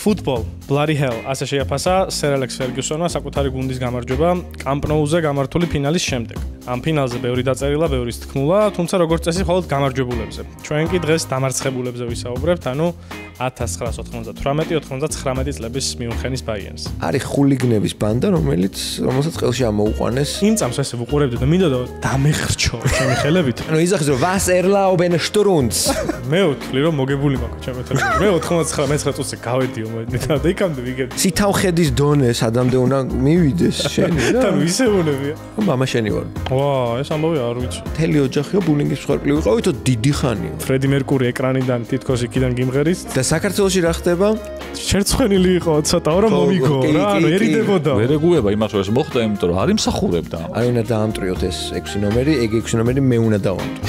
Football, bloody hell, ასე შეაფასა Sir Alex Ferguson-მა საკუთარი გუნდის გამარჯვება Camp Nou-ზე გამართული ფინალის შემდეგ. Ამ ფინალზე ბევრი დაწერილა, ბევრი თქმულა, თუმცა როგორც წესი მხოლოდ გამარჯვებულებზე. ჩვენ კი დღეს დამარცხებულებზე ვისაუბრებთ, ანუ 1998-99 წლების მიუნხენის Bayerns. არის ხულიგნების ბანდა, რომელსაც ყელში ამოუყვანეს. იმ წამს ესე ვუყურებდი და მინდოდა დამეხრჩო ჩემი ხელებით. ანუ იზახის რომ was erlauben Sturz. მე ვთვლი რომ მოგებული მაქვს ჩემი ხელებით. მე 99 წუთზე გავედიო და იქამდე ვიგებ. სითავხედის დონე სადამდე უნდა მივიდეს შენი რა. თან ვისეუნებია. მამა შენი ვარ. ვა, ეს ამბავი არ ვიცი. მთელი ოჯახიო ბულინგის მსხვერპლი ვიყავით დიდი ხანია. ფრედი მერკური ეკრანიდან თითქოს იქიდან გიმღერის და საქართველოში რა ხდება? შერცხვენილი იყო ცოტა რომ მომიგო რა, ანუ ერიდებოდა. ვერ ეგუება იმას რომ ეს მოხდა, იმიტომ რომ არ იმსახურებდა. არ უნდა დაამტრიოთ ეს 6 ნომერი, ეგ 6 ნომერი მე უნდა დავამტრო.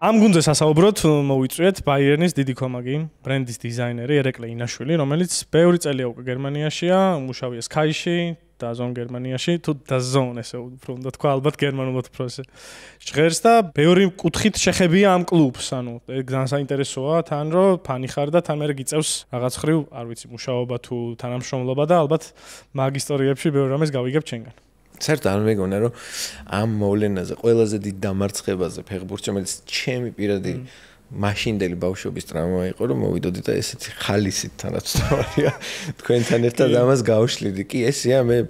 ამ გუნდზე სასაუბროთ მოვიწვიეთ Bayern-ის დიდი კომაგი, ბრენდის დიზაინერი ერეკლე ინაშვილი, რომელიც ბევრი წელია უკვე გერმანიაშია, მუშაობია Sky-ში, DAZN გერმანიაში, თუ DAZN ესე უფრო უნდა თქვა, ალბათ გერმანულად უფრო ესე ჟღერს და ბევრი კუთხით შეხებია ამ კლუბს, ანუ ეგ ძალიან საინტერესოა, თან რომ ფანი ხარ და თან მე გიწევს რაღაც ხრივ, არ ვიცი, მუშაობა თუ თანამშრომლობა და ალბათ მაგ ისტორიებში ბევრი რამეს გავიგებ ჩვენგან. საერთოდ არ მეგონა რომ ამ მოვლენაზე ყველაზე დიდ დამარცხებაზე ფეხბურთში რომელიც ჩემი პირადი მაშინდელი ბავშვობის ტრაუმა იყო რომ მოვიდოდი და ესეთი ხალისით თანაც თავია თქვენთან ერთად ამას გავშლიდი კი ესეა მე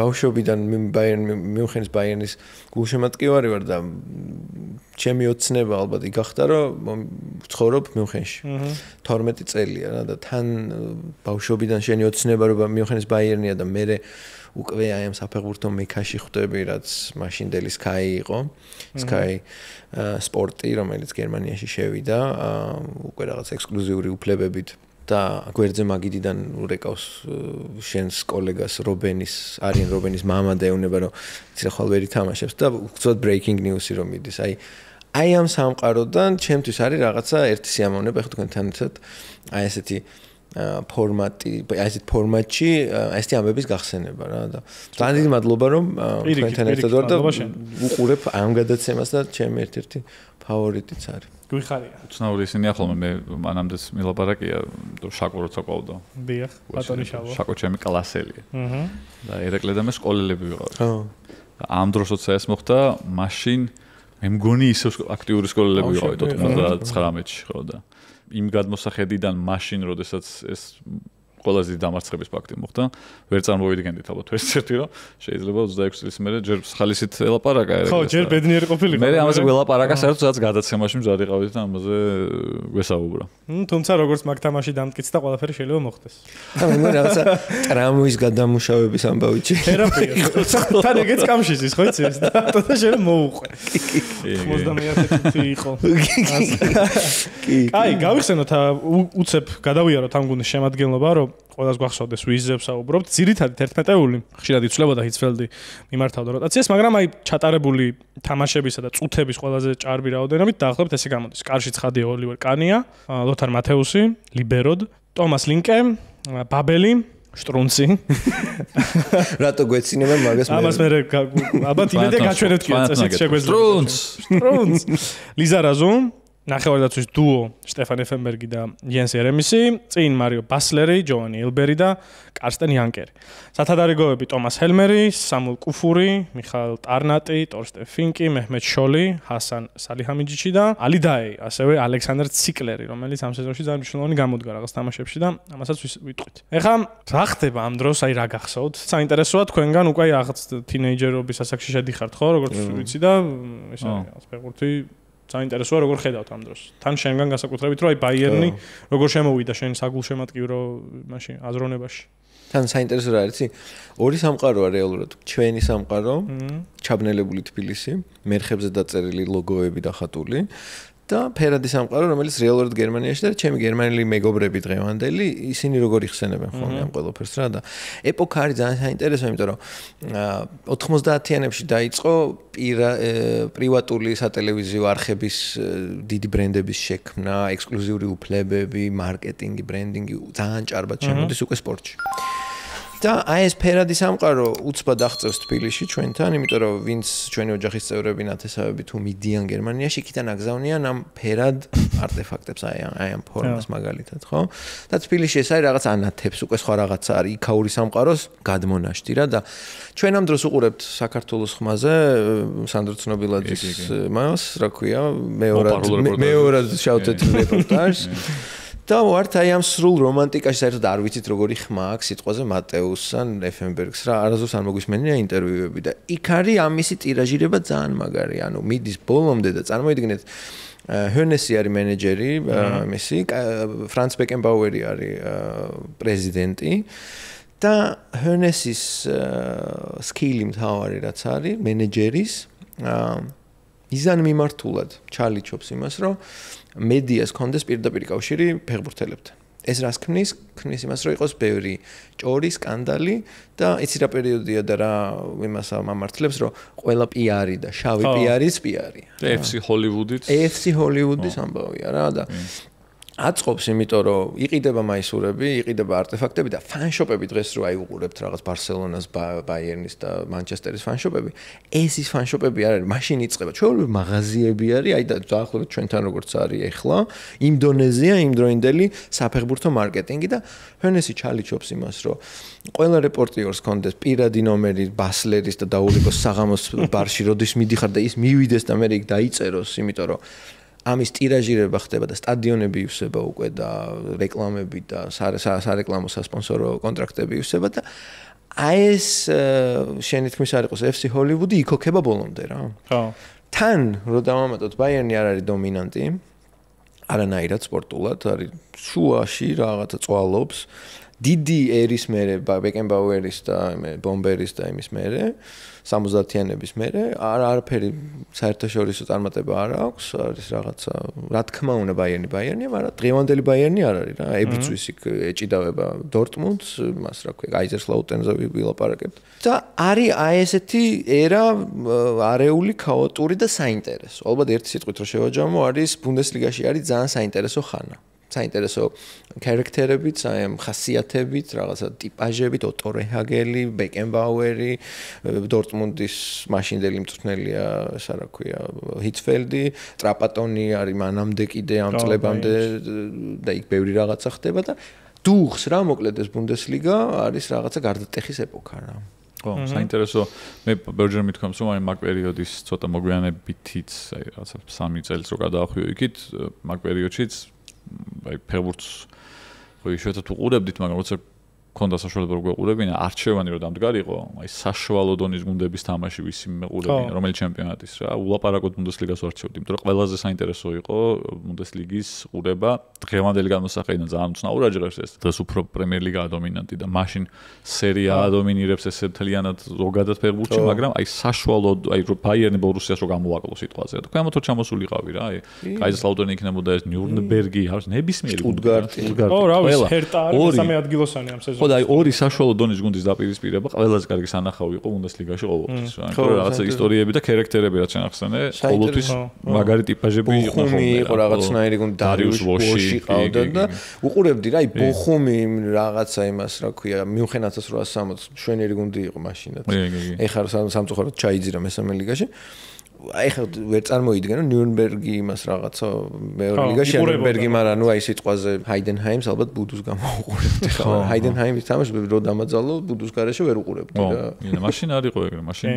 ბავშვობიდან მიუნხენის Bayern-ის გულშემატკივარი ვარ და ჩემი ოცნება ალბათ იგახდა რომ ვცხოვრობ მიუნხენში 12 წელია რა და თან ბავშვობიდან შენი ოცნება რომ მიუნხენის Bayern-ია და მე უკვე აი ამ საფეხბურთო მექაში ხვდები, რაც მაშინდელი Sky იყო. Sky სპორტი, რომელიც გერმანიაში შევიდა, უკვე რაღაც ექსკლუზიური უფლებებით და გვერდზე მაგიდიდან ურეკავს შენს კოლეგას არიან რობენის მამა და ეუბნება, რომ იცი ხვალ ვერ ითამაშებს და უცოდ breaking news-ი რომ მიდის. აი ამ სამყაროდან ჩემთვის არის რაღაცა ერთი სიამოვნება, ხო თქვენთან ერთად აი ესეთი ფორმატში ესეთი ამბების გახსენება რა და ძალიან დიდი მადლობა რომ თქვენთან ერთად ვარ და უყურებ ამ გადაცემას და ჩემი ერთ-ერთი ფავორიტიც არის. გვიხარია. უცნაური ისინი ახლა მე მანამდეც მილაპარაკია რომ შაკო როცა ყავდა. დიახ, ბატონი შავო. შაკო ჩემი კლასელია. და ერეკლე და მე სკოლელები ვიყავით. და ამ დროს როცა ეს მოხდა, მაშინ მე მგონი ისე აქტიური სკოლელები ვიყავით 99-ში ხო და იმ გადმოსახედიდან მაშინ როდესაც ეს ყველაზე დამარცხების ფაქტი მოხდა, ვერ წარმოვიდგენდით ალბათ ეს ერთი რომ შეიძლება 26 წლის მერე ჯერ ხალისით ელაპარაკა ერეკლეს. ხო, ჯერ ბედნიერი ყოფილიყო. მე ამაზე ველაპარაკა საერთოდ სადაც გადაცემაში მზად იყავით და ამაზე გვესაუბრა. თუმცა როგორც მაგ თამაში დამტკიც და ყველაფერი შეიძლება მოხდეს. მე რაღაცა ტრამვის გადამუშავების ამბავიჩი. თერაპია. თან ეგეც კამშიზის ხო იცი ეს და შეიძლება მოუყვე. 91 წუთი იყო. კი, გავიხსენოთ უცებ გადავიაროთ ამ გუნდის შემადგენლობა, რომ ყველას გვახსოვდეს ვიზზე ვსაუბრობთ. ძირითადად 11-ეული ხშირად იცვლებოდა ჰიცფელდი მიმართავდა როტაციას, მაგრამ აი ჩატარებული თამაშებისა და წუთების ყველაზე ჭარბი რაოდენობით დაახლოებით ესე გამოდის. კარში ცხადია ოლივერ კანია, ლოთარ მათეუსი, ლიბეროდ, ტომას ლინკე, ბაბელი, შტრუნცი. რატო გვეცინება მაგას მე? ამას მე ალბათ იმედია გაჩვენებთ კი წესით შეგვეძლო. შტრუნც. ლიზა რაზუ ნახევარდაცვის დუო შტეფან ეფენბერგი და იენს ერემისი, წინ მარიო ბასლერი, ჯოვანი ელბერი და კარსტენ იანკერი. სათადარიგოები ტომას ჰელმერი, სამუელ კუფური, მიხაილ ტარნატი, ტორსტენ ფინკი, მეჰმედ შოლი, ჰასან სალიჰამიჯიჩი და ალი დაი, ასევე ალექსანდრ ციკლერი, რომელიც ამ სეზონში ძალიან მნიშვნელოვანი გამოდგა რაღაც თამაშებში და ამასაც ვიტყვით. ეხლა რა ხდება ამ დროს, აი რა გახსოვთ? საინტერესოა თქვენგან უკვე რაღაც თინეიჯერობის ასაკში შედიხართ, ხო, როგორც ვიცი და ესე ფეხბურთი საინტერესოა როგორ ხედავთ ამ დროს. თან შენგან განსაკუთრებით რომ აი Bayern-ი როგორ შემოვიდა შენ საგულშემატკივრო მაშინ აზროვნებაში. თან საინტერესო რა არის? ორი სამყაროა რეალურად. ჩვენი სამყარო, ჩაბნელებული თბილისი, მერხებზე დაწერილი ლოგოები და ხატული და ფერადი სამყარო, რომელიც რეალურად გერმანიაში და ჩემი გერმანელი მეგობრები დღევანდელი, ისინი როგორ იხსენებენ ხოლმე ამ ყველაფერს რა და ეპოქა არის ძალიან საინტერესო, იმიტომ რომ 90-იანებში დაიწყო პრივატული სატელევიზიო არხების დიდი ბრენდების შექმნა, ექსკლუზიური უფლებები, მარკეტინგი, ბრენდინგი ძალიან ჭარბად შემოდის უკვე სპორტში. და აი ეს ფერადი სამყარო უცბად აღწევს თბილისში ჩვენთან, იმიტომ რომ ვინც ჩვენი ოჯახის წევრები ნათესავები თუ მიდიან გერმანიაში, იქიდან აგზავნიან ამ ფერად არტეფაქტებს, აი ამ ფორმას მაგალითად, ხო? და თბილისში ეს არის რაღაც ანათებს, უკვე სხვა რაღაცა არის, იქაური სამყაროს გადმონაშთი რა და ჩვენ ამ დროს უყურებთ საქართველოს ხმაზე სანდრო ცნობილაძის მას, რა ქვია, მეორად შავთეთ რეპორტაჟს. და ვართ აი ამ სრულ რომანტიკაში საერთოდ არ ვიცით როგორი ხმა აქვს სიტყვაზე მატეუს ან ეფენბერგს რა არასდროს არ მოგვისმენია ინტერვიუები და იქ არის ამისი ტირაჟირება ძალიან მაგარი ანუ მიდის ბოლომდე და წარმოიდგინეთ ჰერნესი არის მენეჯერი მისი ფრანც ბეკენბაუერი არის პრეზიდენტი და ჰერნესის სკილი მთავარი რაც არის მენეჯერის იზან მიმართულად ჩალიჩობს იმას რომ მედიას კონდეს პირდაპირ კავშირი ფეხბურთელებთან. ეს რას ქმნის? ქმნის იმას, რომ იყოს ბევრი ჭორი, სკანდალი და იცი რა პერიოდია და რა იმას ამართლებს, რომ ყველა პიარი და შავი პიარის პიარია. FC ჰოლივუდიც. FC ჰოლივუდის ამბავია რა და აწყობს, იმიტომ რომ იყიდება მაისურები, იყიდება არტეფაქტები და ფანშოპები დღეს რო აი უყურებთ რაღაც ბარსელონას, ბაიერნის და მანჩესტერის ფანშოპები, ეს ის ფანშოპები არ არის, მაშინ იწყება. ჩვეულებრივ მაღაზიები არის, აი და დაახლოებით ჩვენთან როგორც არის ეხლა, იმ დონეზეა, იმ დროინდელი საფეხბურთო მარკეტინგი და ჰენესი ჩალიჩობს იმას, რომ ყველა რეპორტიორს კონდეს პირადი ნომერი ბასლერის და დაულიკოს საღამოს ბარში როდის მიდიხარ და ის მივიდეს და მე იქ დაიწეროს, იმიტომ რომ ამის ტირაჟირება ხდება და სტადიონები ივსება უკვე და რეკლამები და სარეკლამო სასპონსორო კონტრაქტები ივსება და აი ეს შენი თქმის არ იყოს FC ჰოლივუდი იქოქება ბოლომდე რა. ხო. თან რო დავამატოთ ბაიერნი არ არის დომინანტი. არანაირად სპორტულად არის შუაში რაღაცა წვალობს. დიდი ერის მერე ბეკენბაუერის და ბომბერის და იმის მერე 70-იანების მერე არაფერი საერთაშორისო წარმატება არ აქვს არის რაღაცა რა თქმა უნდა ბაიერნი მაგრამ დღევანდელი ბაიერნი არ არის რა ებრძვის იქ ეჭიდავება დორტმუნდს მას რა ქვია კაიზერსლაუტენზე ვილაპარაკებთ და არის აი ესეთი ერა არეული ქაოტური და საინტერესო ალბათ ერთი სიტყვით რომ შევაჯამო არის ბუნდესლიგაში არის ძალიან საინტერესო ხანა საინტერესო ქარაქტერებით, აი ამ ხასიათებით, რაღაცა ტიპაჟებით, ოტო რეჰაგელი, ბეკენბაუერი, დორტმუნდის მაშინდელი მწვრთნელია, ეს რა ქვია, ჰიტფელდი, ტრაპატონი არის მანამდე კიდე ამ წლებამდე და იქ ბევრი რაღაცა ხდება და დუხს რა მოკლედ ეს ბუნდესლიგა არის რაღაცა გარდატეხის ეპოქა რა. ხო, საინტერესო მე ბერჯერ მithქვამს რომ აი მაგ პერიოდის ცოტა მოგვიანებითიც აი რაღაცა 3 წელს რო გადაახვიო იქით მაგ პერიოდშიც აი ფეხბურთს ხო იშვიათად უყურებდით, მაგრამ როცა ქონდა საშუალება რომ გვეყურებინა, არჩევანი რომ დამდგარიყო, აი საშუალო დონის გუნდების თამაში ვისი მეყურებინა, რომელი ჩემპიონატის რა, ულაპარაკოთ ბუნდესლიგას ვარჩევდი, იმიტომ რომ ყველაზე საინტერესო იყო ბუნდესლიგის ყურება, დღევანდელი განმოსახედიდან ძალიან უცნაურად ჟღერს ეს. დღეს უფრო პრემიერლიგაა დომინანტი და მაშინ სერია A დომინირებს ეს მთლიანად ზოგადად ფეხბურთში, მაგრამ აი საშუალო აი ბაიერნი ბორუსიას რო გამოვაკლო სიტყვაზე. თქვენ ამათო ჩამოსულიყავი რა, აი კაიზერსლაუტენი იქნებოდა ეს ნიურნბერგი, არის ნებისმიერი შტუტგარტი. ო რა ვიცი, ჰერტა არის მესამე ადგილოსანი ამ სეზონში. ხო და აი ორი საშუალო დონის გუნდის დაპირისპირება ყველაზე კარგი სანახავი იყო ბუნდესლიგაში ყოველთვის რა. იმიტომ რომ რაღაცა ისტორიები და ქარაქტერები რაც შენახსენე, ყოველთვის მაგარი ტიპაჟები იყო ხოლმე. ბოხუმი იყო რაღაცნაირი გუნდი დარიუს ვოში ყავდა და უყურებდი რა, აი ბოხუმი რაღაცა იმას რა ქვია, მიუნხენ 1860 შვენიერი გუნდი იყო მაშინაც. ეხლა სამწუხაროდ ჩაიძირა მესამე ლიგაში. აი ხა ვერ წარმოიდგენ რომ ნიურნბერგი იმას რაღაცა მეორე ლიგაში ნიურნბერგი მაგრამ ნუ აი სიტყვაზე ჰაიდენჰაიმს ალბათ ბუდუს გამოვუყურებდი ხო ჰაიდენჰაიმის თამაში რო დამაძალო ბუდუს გარეშე ვერ უყურებდი რა ია მაშინ არ იყო ეგრე მაშინ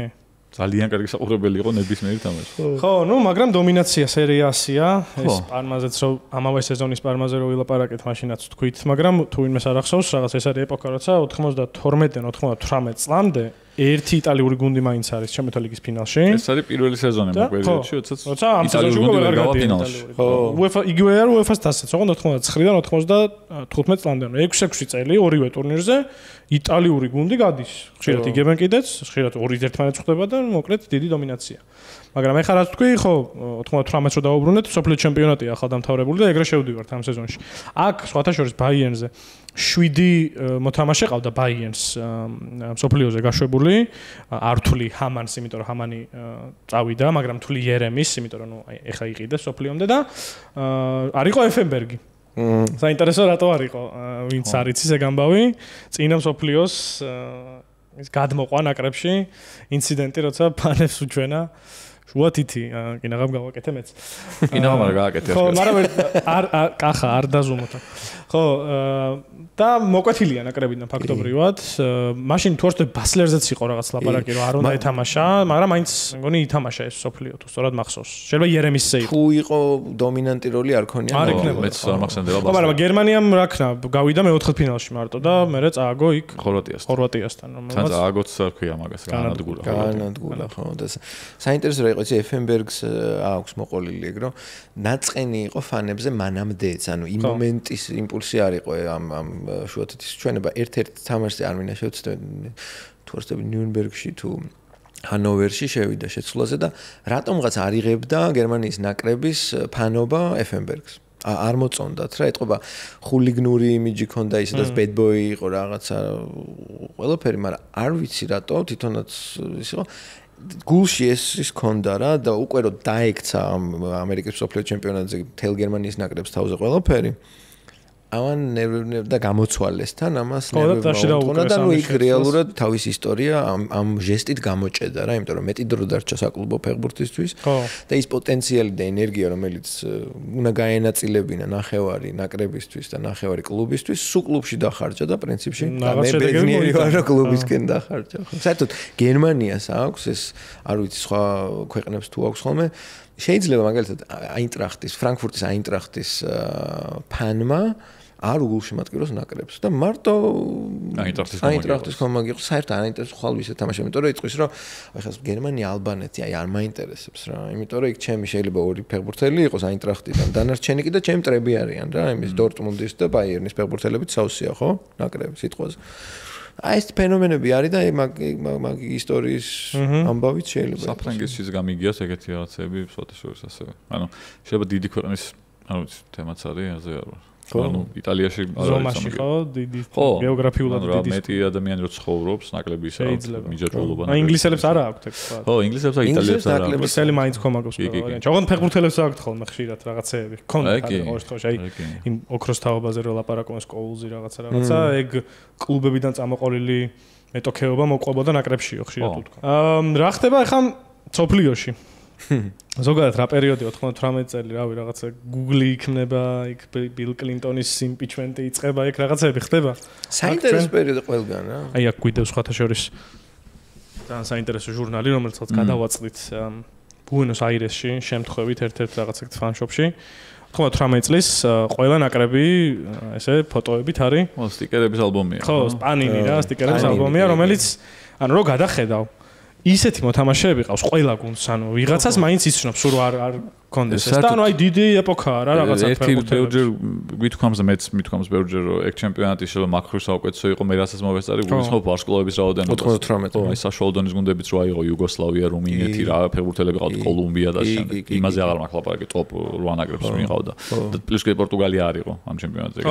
ძალიან კარგი საყურებელი იყო ნებისმიერი თამაში ხო ნუ მაგრამ დომინაცია სერია A-ია ეს პარმაზეც რომ ამავე სეზონის პარმაზე რო ვილაპარაკეთ მაშინაც თქვით მაგრამ თუ ვინმეს არ ახსოვს რაღაც ეს არის ეპოქა როცა 92-დან 98 წლამდე ერთი იტალიური გუნდი მაინც არის ჩემპიონთა ლიგის ფინალში. ეს არის პირველი სეზონი მაგ პერიოდში, როცა ამ სეზონში ვერ გავაფინალში. ხო, UEFA იგივე არა UEFA-ს დასწრა, ოღონდ 99-დან 95 წლამდე, 6 წელი ორივე ტურნირზე იტალიური გუნდი გადის. ხშირად იგებენ კიდეც, ხშირად ორი ერთმანეთს ხვდება და მოკლედ დიდი დომინაცია. მაგრამ ეხლა რაც თქვი, ხო, 98-ს რო დავუბრუნდეთ, სოფლიო ჩემპიონატია ახალ დამთავრებული და ეგრე შევდივართ ამ სეზონში. აქ სხვათა შორის ბაიერნზე 7 მოთამაშე ყავდა ბაიერნს სოფლიოზე გაშვებული, არ თვლი ჰამანს, იმიტომ რომ ჰამანი წავიდა, მაგრამ თვლი იერემის, იმიტომ რომ ნუ ეხა იყიდა სოფლიომდე და არ იყო ეფენბერგი. საინტერესო რატო არ იყო ვინც არ იცის ეგ ამბავი წინა მსოფლიოს ის გადმოყვა ნაკრებში ინციდენტი როცა ფანებს უჩვენა შუა თითი კინაღამ გავაკეთე მეც კინაღამ არ გააკეთე ხო მაგრამ არ დაზუმოთ ხო და მოკვეთილია ნაკრებიდან ფაქტობრივად მაშინ თუ არ ბასლერზეც იყო რაღაც ლაპარაკი რომ არ უნდა ეთამაშა მაგრამ მაინც მგონი ითამაშა ეს სოფლიო თუ სწორად მახსოვს შეიძლება იერემისზე იყო თუ იყო დომინანტი როლი არ ქონია არ იქნება მეც არ მახსენდება ხო მაგრამ გერმანიამ რა ქნა გავიდა მეოთხედფინალში მარტო და მერე წააგო იქ ხორვატიასთან რომელსაც წააგოც არქია მაგას განადგულა ხო და საინტერესო რა იყო იცი ეფენბერგს აქვს მოყოლილი ეგ რომ ნაწყენი იყო ფანებზე მანამდეც ანუ იმ მომენტის იმპულსი არ იყო ამ შუათეთის ჩვენება ერთ-ერთ თამაშზე არ მინდა შევცდები თუ არ ვცდები ნიუნბერგში თუ ჰანოვერში შევიდა შეცვლაზე და რატომღაც არ იღებდა გერმანიის ნაკრების ფანობა ეფენბერგს არ მოწონდათ რა ეთყობა ხულიგნური იმიჯი ქონდა ისედაც bad boy იყო რაღაცა ყველაფერი მაგრამ არ ვიცი რატო თვითონაც ის იყო გულში ის ქონდა რა და უკვე რომ დაექცა ამერიკის მსოფლიო ჩემპიონატზე თელ გერმანიის ნაკრებს თავზე ყველაფერი ამან და გამოცვალესთან ამას ნერვებმა და ნუ იქ რეალურად თავის ისტორია ამ ჟესტით გამოჭედა რა იმიტომ რომ მეტი დრო დარჩა საკლუბო ფეხბურთისთვის და ის პოტენციალი და ენერგია რომელიც უნდა გაენაწილებინა ნახევარი ნაკრებისთვის და ნახევარი კლუბისთვის სულ კლუბში დახარჯა და პრინციპში და მე ბედნიერი ვარ რომ კლუბისკენ დახარჯა საერთოდ გერმანიას აქვს ეს არ ვიცი სხვა ქვეყნებს თუ აქვს ხოლმე შეიძლება მაგალითად აინტრახტის ფრანკფურტის აინტრახტის ფანმა არ უგულშემატკივროს ნაკრებს და მარტო აინტრახტის კომაგიყო საერთოდ არ აინტერესებს ხვალ ვისე თამაში იმიტომ რომ იწვის რომ ახლა გერმანია ალბანეთი აი არ მაინტერესებს რა იმიტომ რომ იქ ჩემი შეიძლება ორი ფეხბურთელი იყოს აინტრახტიდან დანარჩენი კი და ჩემი მტრები არიან რა იმის დორტმუნდის და ბაიერნის ფეხბურთელებით სავსეა ხო ნაკრები სიტყვაზე აი ეს ფენომენები არის და მაგ ისტორიის ამბავით შეიძლება საფრანგეთშიც გამიგიას ეგეთი რაღაცები სოთესურს ასევე ანუ შეიძლება დიდი ქვეყნის ანუ თემაც არის ასე არ ვარ ანუ იტალიაში ზომაში ხო დიდი გეოგრაფიულად დიდი მეტი ადამიანი რო ცხოვრობს ნაკლები ისა მიჯაჭვულობა აი ინგლისელებს არა აქვთ ეგ თქვა ხო ინგლისელებს და იტალიელებს არა აქვთ ინგლისელი მაინც ხომაგობს ვარიანტი ოღონდ ფეხბურთელებს აქვთ ხოლმე ხშირად რაღაცეები ქონდა ყოველ შემთხვევაში აი იმ ოქროს თაობაზე რო ლაპარაკობენ სკოულზი რაღაცა ეგ კლუბებიდან წამოყოლილი მეტოქეობა მოყვებოდა ნაკრებშიო ხშირად უთქვა რა ხდება ახლა სოფლიოში ზოგადად რა პერიოდი 98 წელი რავი რაღაცა Google იქნება იქ Bill Clinton-ის impeachment-ი იწყება იქ რაღაცები ხდება საინტერესო პერიოდი ყველგან რა აი აქ გვიდევს სხვათა შორის ძალიან საინტერესო ჟურნალი რომელსაც გადავაწყდით ბუენოს აირესში შემთხვევით ერთ-ერთ რაღაცა ფანშოპში 98 წლის ყველა ნაკრები ესე ფოტოებით არის სტიკერების ალბომია ხო სპანინი რა სტიკერების ალბომია რომელიც ანუ რო გადახედავ ისეთი მოთამაშეები ყავს ყველა გუნდს ანუ ვიღაცას მაინც იცნობს სულ არ კონდეს ეს და ანუ აი დიდი ეპოქაა რა რაღაცა ფეხბურთელებს ერთი ბევრჯერ გვითქვამს და მეც მithქვამს ბევრჯერ რომ ეგ ჩემპიონატი შეიძლება მაქროს საუკეთესო იყო მე რასაც მოვესწარი გულისხმობ ვარსკვლავების რაოდენობას 98 ხო აი საშუალო დონის გუნდებიც რო აიღო იუგოსლავია რუმინეთი რა ფეხბურთელები ყავთ კოლუმბია და შემდეგ იმაზე აღარ მაქვს ლაპარაკი ტოპ 8 ნაკრებს მიიღავდა და პლუს კი პორტუგალია არ იყო ამ ჩემპიონატზე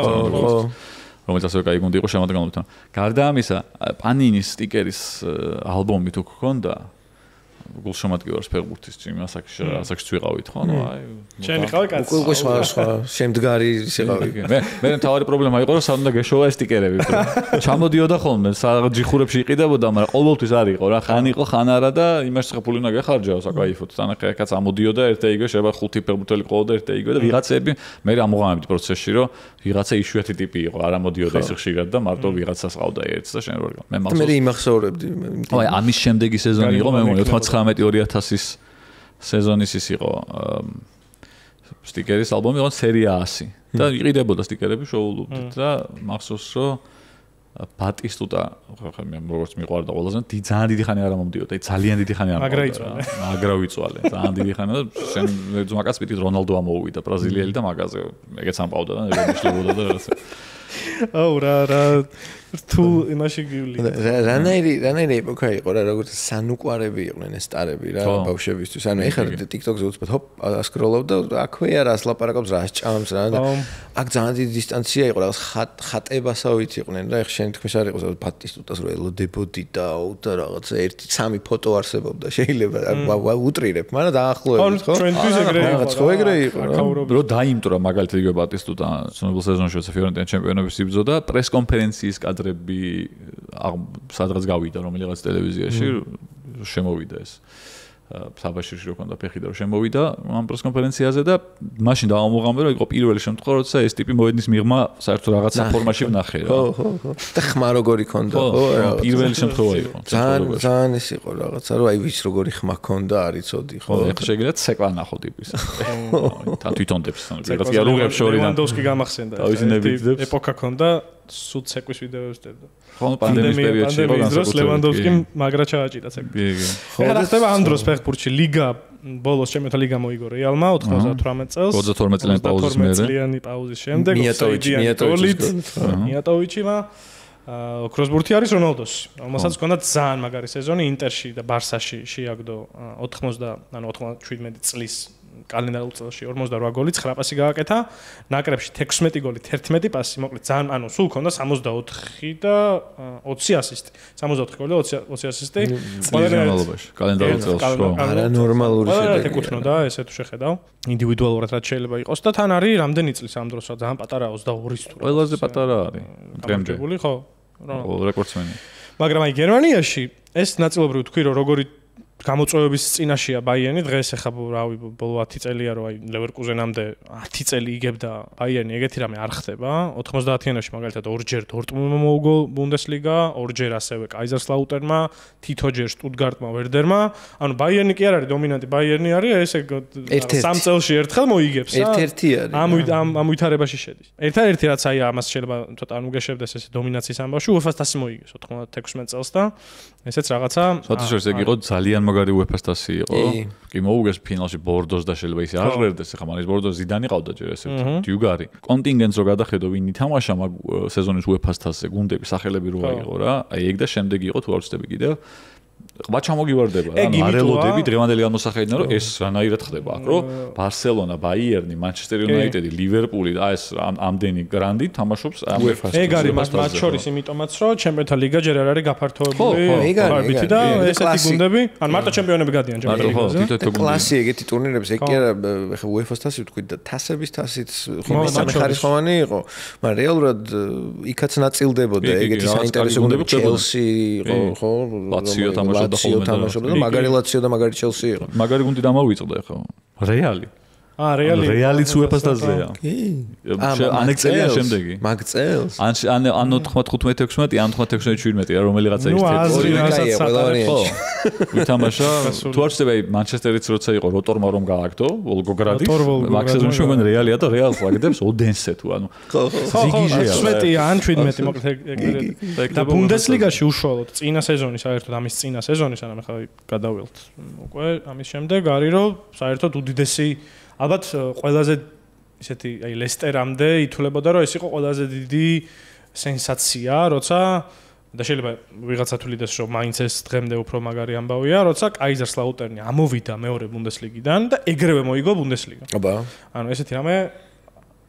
რომელიც ასევე კაი გუნდი იყო შემოდგენილთან. გარდა ამისა, პანინის სტიკერის ალბომი თუ გქონდა, გულშემატკივარს ფეხბურთის წინ ასაკში ვიყავით, ხო? ანუ აი, ჩემი ყავი კაცი. უკვე სხვა შემდგარი ისეყავი. მე თავარი პრობლემა იყო, რომ სად უნდა გეშოვა ეს სტიკერები, ჩამოდიოდა ხოლმე, ჯიხურებში იყიდებოდა, მაგრამ ყოველთვის არ იყო რა, ხან იყო, ხან არა და იმაში ხა ფული უნდა გეხარჯაო, საკაიფოდ. თანახე კაც ამოდიოდა ერთ-ერთი იგივე, შეიძლება 5 ფეხბურთელი ყავდა ერთ-ერთი იგივე და ვიღაცები მე ამოღამებდი პროცესში, რომ ვიღაცა იშვიათი ტიპი იყო, არ ამოდიოდა ისე ხშირად და მარტო ვიღაცას ყავდა ერთს და შენ რო მე მახსოვს. მე იმახსოვრებდი. აი, ამის შემდეგი სეზონი იყო, მე 99-2000-ის სეზონის ის იყო სტიკერის ალბომი იყო სერია 100 და იყიდებოდა სტიკერები შოულობდით და მახსოვს რომ ბატისტუტა ხო მე როგორც მიყვარდა ყველაზე ძალიან დიდი ხანი არ მომდიოდა ძალიან დიდი ხანი არ აგრავიწვალე ძალიან დიდი ხანი და შენ მაგას პიტი რონალდო ამოუვიდა ბრაზილიელი და მაგაზე ეგეც ამპავდა და ნებისმიერებოდა და რაღაცა აუ რა რთულ იმაში გივლი. რანაირი ეპოქა იყო რა, როგორც სანუკვარები იყვნენ ეს სტარები რა, ბავშვებისთვის. ანუ ეხლა TikTok-ზე უცბად ჰოპ ასკროლავ და აქვე არას ლაპარაკობს რა ჭამს რა და აქ ძალიან დიდი დისტანცია იყო რაღაც ხატებასავით იყვნენ რა, ეხლა შენ თქმის არ იყოს ბატისტუტას რო ელოდებოდი და უდა რაღაც 1-3 ფოტო არსებობდა შეიძლება უტრირებ, მაგრამ დაახლოებით ხო? რაღაც ხო ეგრე იყო რა. რო დაიმტრა მაგალითად იგივე ბატისტუტა ცნობილ სეზონში როცა ფიორენტინა ჩემპიონობის იბრძოდა პრეს კონფერენციის კადრები სადღაც გავიდა რომელიღაც ტელევიზიაში შემოვიდა ეს საბაშირში რო ქონდა ფეხი და რო შემოვიდა ამ პრეს კონფერენციაზე და მაშინ დავამოღამე რომ იყო პირველი შემთხვევა როცა ეს ტიპი მოედნის მიღმა საერთოდ რაღაცა ფორმაში ვნახე რა ხო და ხმა როგორი ქონდა ხო პირველი შემთხვევა იყო ძალიან ის იყო რაღაცა რომ აი ვის როგორი ხმა ქონდა არიცოდი ხო ეხლა შეგიძლიათ ცეკვა ნახო ტიპის თან თვითონ დებს რაღაც იარუღებს შორიდან ლევანდოვსკი გამახსენდა ეპოქა ქონდა სულ ცეკვის ვიდეოებს დებდა. ხო, პანდემიის პერიოდში იყო განსაკუთრებით. ლევანდოვსკიმ მაგრა ჩააჭირა ცეკვა. ხო, ხდება ამ დროს ფეხბურთში ლიგა ბოლოს ჩემეთა ლიგა მოიგო რეალმა 98 წელს. 32 წლიანი პაუზის მერე. 32 წლიანი პაუზის შემდეგ მიატოვიჩიმა კროსბურთი არის რონალდოსი. რომელსაც ჰქონდა ძალიან მაგარი სეზონი ინტერში და ბარსაში შეაგდო 97 წლის კალენდარულ წელში 48 გოლი, 9 პასი გააკეთა, ნაკრებში 16 გოლი, 11 პასი, მოკლედ ძალიან, ანუ სულ ჰქონდა 64 და 20 ასისტი. 64 გოლი, 20 ასისტი. ყველანაირად კალენდარულ წელში. არა ნორმალური შედეგი. ეკუთვნოდა, ესე თუ შეხედავ, ინდივიდუალურად რაც შეიძლება იყოს და თან არის რამდენი წლის ამ დროს, ძალიან პატარაა 22-ის თუ. ყველაზე პატარა არის. დღემდე. ხო. რეკორდსმენი. მაგრამ აი გერმანიაში ეს ნაწილობრივ თქვი რომ როგორი გამოწვევების წინაშია ბაიერნი დღეს ახლა რავი ბოლო 10 წელია რომ აი ლევერკუზენამდე 10 წელი იგებდა ბაიერნი ეგეთი რამე არ ხდება 90-იანებში მაგალითად ორჯერ დორტმუნდმა მოუგო ბუნდესლიგა ორჯერ ასევე კაიზერსლაუტერნმა თითოჯერ შტუტგარტმა ვერდერმა ანუ ბაიერნი კი არ არის დომინანტი ბაიერნი არის ესე 3 წელში ერთხელ მოიგებს ერთ-ერთი არის ამ ვითარებაში შედის ერთადერთი რაც აი ამას შეიძლება ცოტა არ მუგეშებდეს ესე დომინაციის ამბავში UEFA-ს თასი მოიგეს 96 წელს და ესეც რაღაცა სათიშორს ეგ იყო ძალიან მაგარი UEFA-ს თასი იყო. კი მოუგეს ფინალში ბორდოს და შეიძლება ისე არ ღერდეს ახლა მალის ბორდოს ზიდანი ყავდა ჯერ ესე დიუგარი. კონტინგენტს რო გადახედო ვინ ითამაშა მაგ სეზონის UEFA-ს თასზე გუნდები სახელები რო აიღო რა. აი ეგ და შემდეგი იყო თუ არ ვცდები კიდევ. ყვა ჩამოგივარდება რა. მარელოდები დღევანდელი გამოსახედიდან რომ ეს რანაირად ხდება აქ რომ ბარსელონა, ბაიერნი, მანჩესტერ იუნაიტედი, ლივერპული და ეს ამდენი გრანდი თამაშობს UEFA-ს. ეგ არის მათ შორის იმიტომაც რომ ჩემპიონთა ლიგა ჯერ არ არის გაფართოებული არბიტრი და ესეთი გუნდები, ან მარტო ჩემპიონები გადიან ჩემპიონთა ლიგაზე. კლასი ეგეთი ტურნირების ეგ კი არა ხა UEFA-ს თასი ვთქვი და თასების თასიც ხომ ხარისხოვანი იყო, მაგრამ რეალურად იქაც ნაწილდებოდა ეგეთი საინტერესო გუნდები ჩელსი იყო ხო? ლაციო თამაშობდა და მაგარი ლაციო და მაგარი ჩელსი იყო. მაგარი გუნდი დამოვიწყდა ხო? რეალი. რეალიც UEFA-ს თასზეა. კი. ან წელია შემდეგი. მაგ წელს. ან 95-16, ან 96-17 რა რომელიღაცა ის წელი. ვითამაშა. თუ არ ვცდები მანჩესტერიც როცა იყო როტორმა რომ გააკეთო, ვოლგოგრადი. მაგ სეზონში მგონი რეალია და რეალს ვაგდებს ოდენსე თუ ანუ. ზიგიჟეა. 17 ან 17 მოკლედ და ბუნდესლიგაში უშუალოდ წინა სეზონი საერთოდ ამის წინა სეზონი სანამ ახლა გადავალთ. უკვე ამის შემდეგ არის რომ საერთოდ უდიდესი ალბათ ყველაზე ისეთი აი ლესტერამდე ითვლებოდა რომ ეს იყო ყველაზე დიდი სენსაცია, როცა და შეიძლება ვიღაცა თulides რომ მაინც ეს დღემდე უფრო მაგარი ამბავია, როცა კაიზერსლაუტერნი ამოვიდა მეორე ბუნდესლიგიდან და ეგრევე მოიგო ბუნდესლიგა. აბა. ანუ ესეთი რამე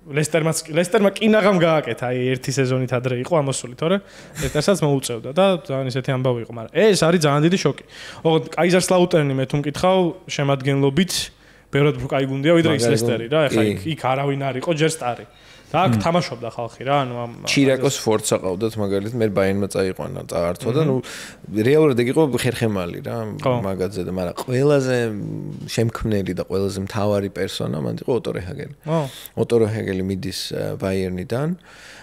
ლესტერმა კინაღამ გააკეთა, აი ერთი სეზონით ადრე იყო ამოსული, თორე ლესტერსაც მოუწევდა და ძალიან ისეთი ამბავი იყო, მაგრამ ეს არის ძალიან დიდი შოკი. ოღონდ კაიზერსლაუტერნი მე თუ მკითხავ შემადგენლობით ბევრად უფრო კაი გუნდია ვიდრე ის ლესტერი რა, ეხლა იქ არავინ არ იყო ჯერ სტარი. და აქ თამაშობდა ხალხი რა, ანუ ამ ჩირაკოს ფორცა ყავდათ მაგალითად, მე ბაიერნმა წაიყვანა, წაართვა და ნუ რეალურად ეგ იყო ხერხემალი რა, მაგაძე და მაგრამ ყველაზე შემქმნელი და ყველაზე მთავარი პერსონა მანდ იყო ოტო რეჰაგელი. ოტო რეჰაგელი მიდის ბაიერნიდან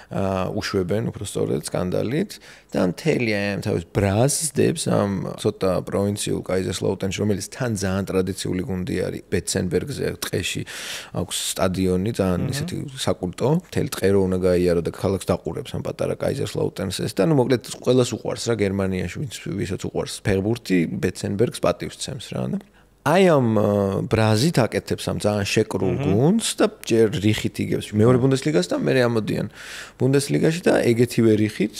უშვებენ უფრო სწორედ სკანდალით და მთელი ამ თავის ბრაზს დებს ამ ცოტა პროვინციულ კაიზერსლაუტერნში რომელიც თან ძალიან ტრადიციული გუნდი არის ბეცენბერგზე ტყეში აქვს სტადიონი ძალიან ისეთი საკულტო მთელი ტყე რო უნდა გაიარო და ქალაქს დაყურებს ამ პატარა კაიზერსლაუტერნს ეს და ნუ მოკლედ ყველას უყვარს რა გერმანიაში ვისაც უყვარს ფეხბურთი ბეცენბერგს პატივს ცემს რა და აი ამ ბრაზით აკეთებს ამ ძალიან შეკრულ გუნდს და ჯერ რიხით იგებს მეორე ბუნდესლიგას და მერე ამოდიან ბუნდესლიგაში და ეგეთივე რიხით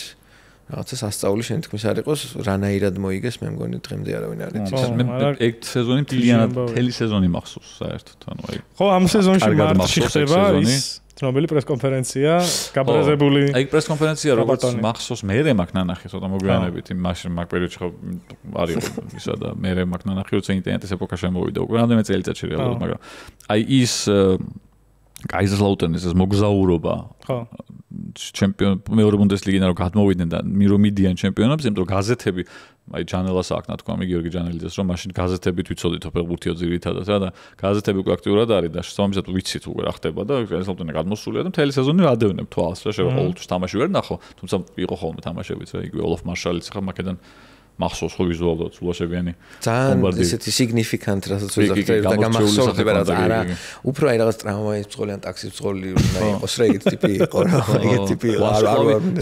რაღაცა სასწაული შენ თქმის არ იყოს, რანაირად მოიგეს, მე მგონი დღემდე არავინ არ იცის. მე ეგ სეზონი მთლიანად მთელი სეზონი მახსოვს საერთოდ, ანუ აი. ხო, ამ სეზონში მარტში ხდება ის ცნობილი პრესკონფერენცია, გაბრაზებული. აი პრესკონფერენცია როგორც მახსოვს, მე მაქვს ნანახი ცოტა მოგვიანებით, მაშინ მაგ პერიოდში ხო არ იყო ისა და მე მაქვს ნანახი, როცა ინტერნეტის ეპოქა შემოვიდა უკვე რამდენიმე წელიწადში რეალურად, მაგრამ აი ის Kaiserslautern-ის ეს მოგზაურობა ჩემპიონ მეორე ბუნდესლიგიდან რომ გადმოვიდნენ და რომ მიდიან ჩემპიონებს, იმიტომ რომ გაზეთები, აი ჯანელას აქ ნათქვა, მე გიორგი ჯანელიძეს რომ მაშინ გაზეთებით ვიცოდით ფეხბურთიო ძირითადად რა და გაზეთები უკვე აქტიურად არის და შესაბამისად ვიცით უკვე რა ხდება და Kaiserslautern-ი გადმოსულია და მთელი სეზონი ვადევნებ თვალს რა შეიძლება ყოველთვის თამაში ვერ ნახო, თუმცა იყო ხოლმე თამაშებიც რა იგივე ოლოფ მარშალიც ხა მაკედან მახსოვს ხო ვიზუალურად სულაშებიანი ძალიან ესეთი significant რასაც ვიზახდე და გამახსოვდება რა არა უფრო აი რაღაც ტრამვაის ბრძოლი ან ტაქსის ბრძოლი უნდა იყოს რა ეგეთი ტიპი იყო რა ეგეთი ტიპი არ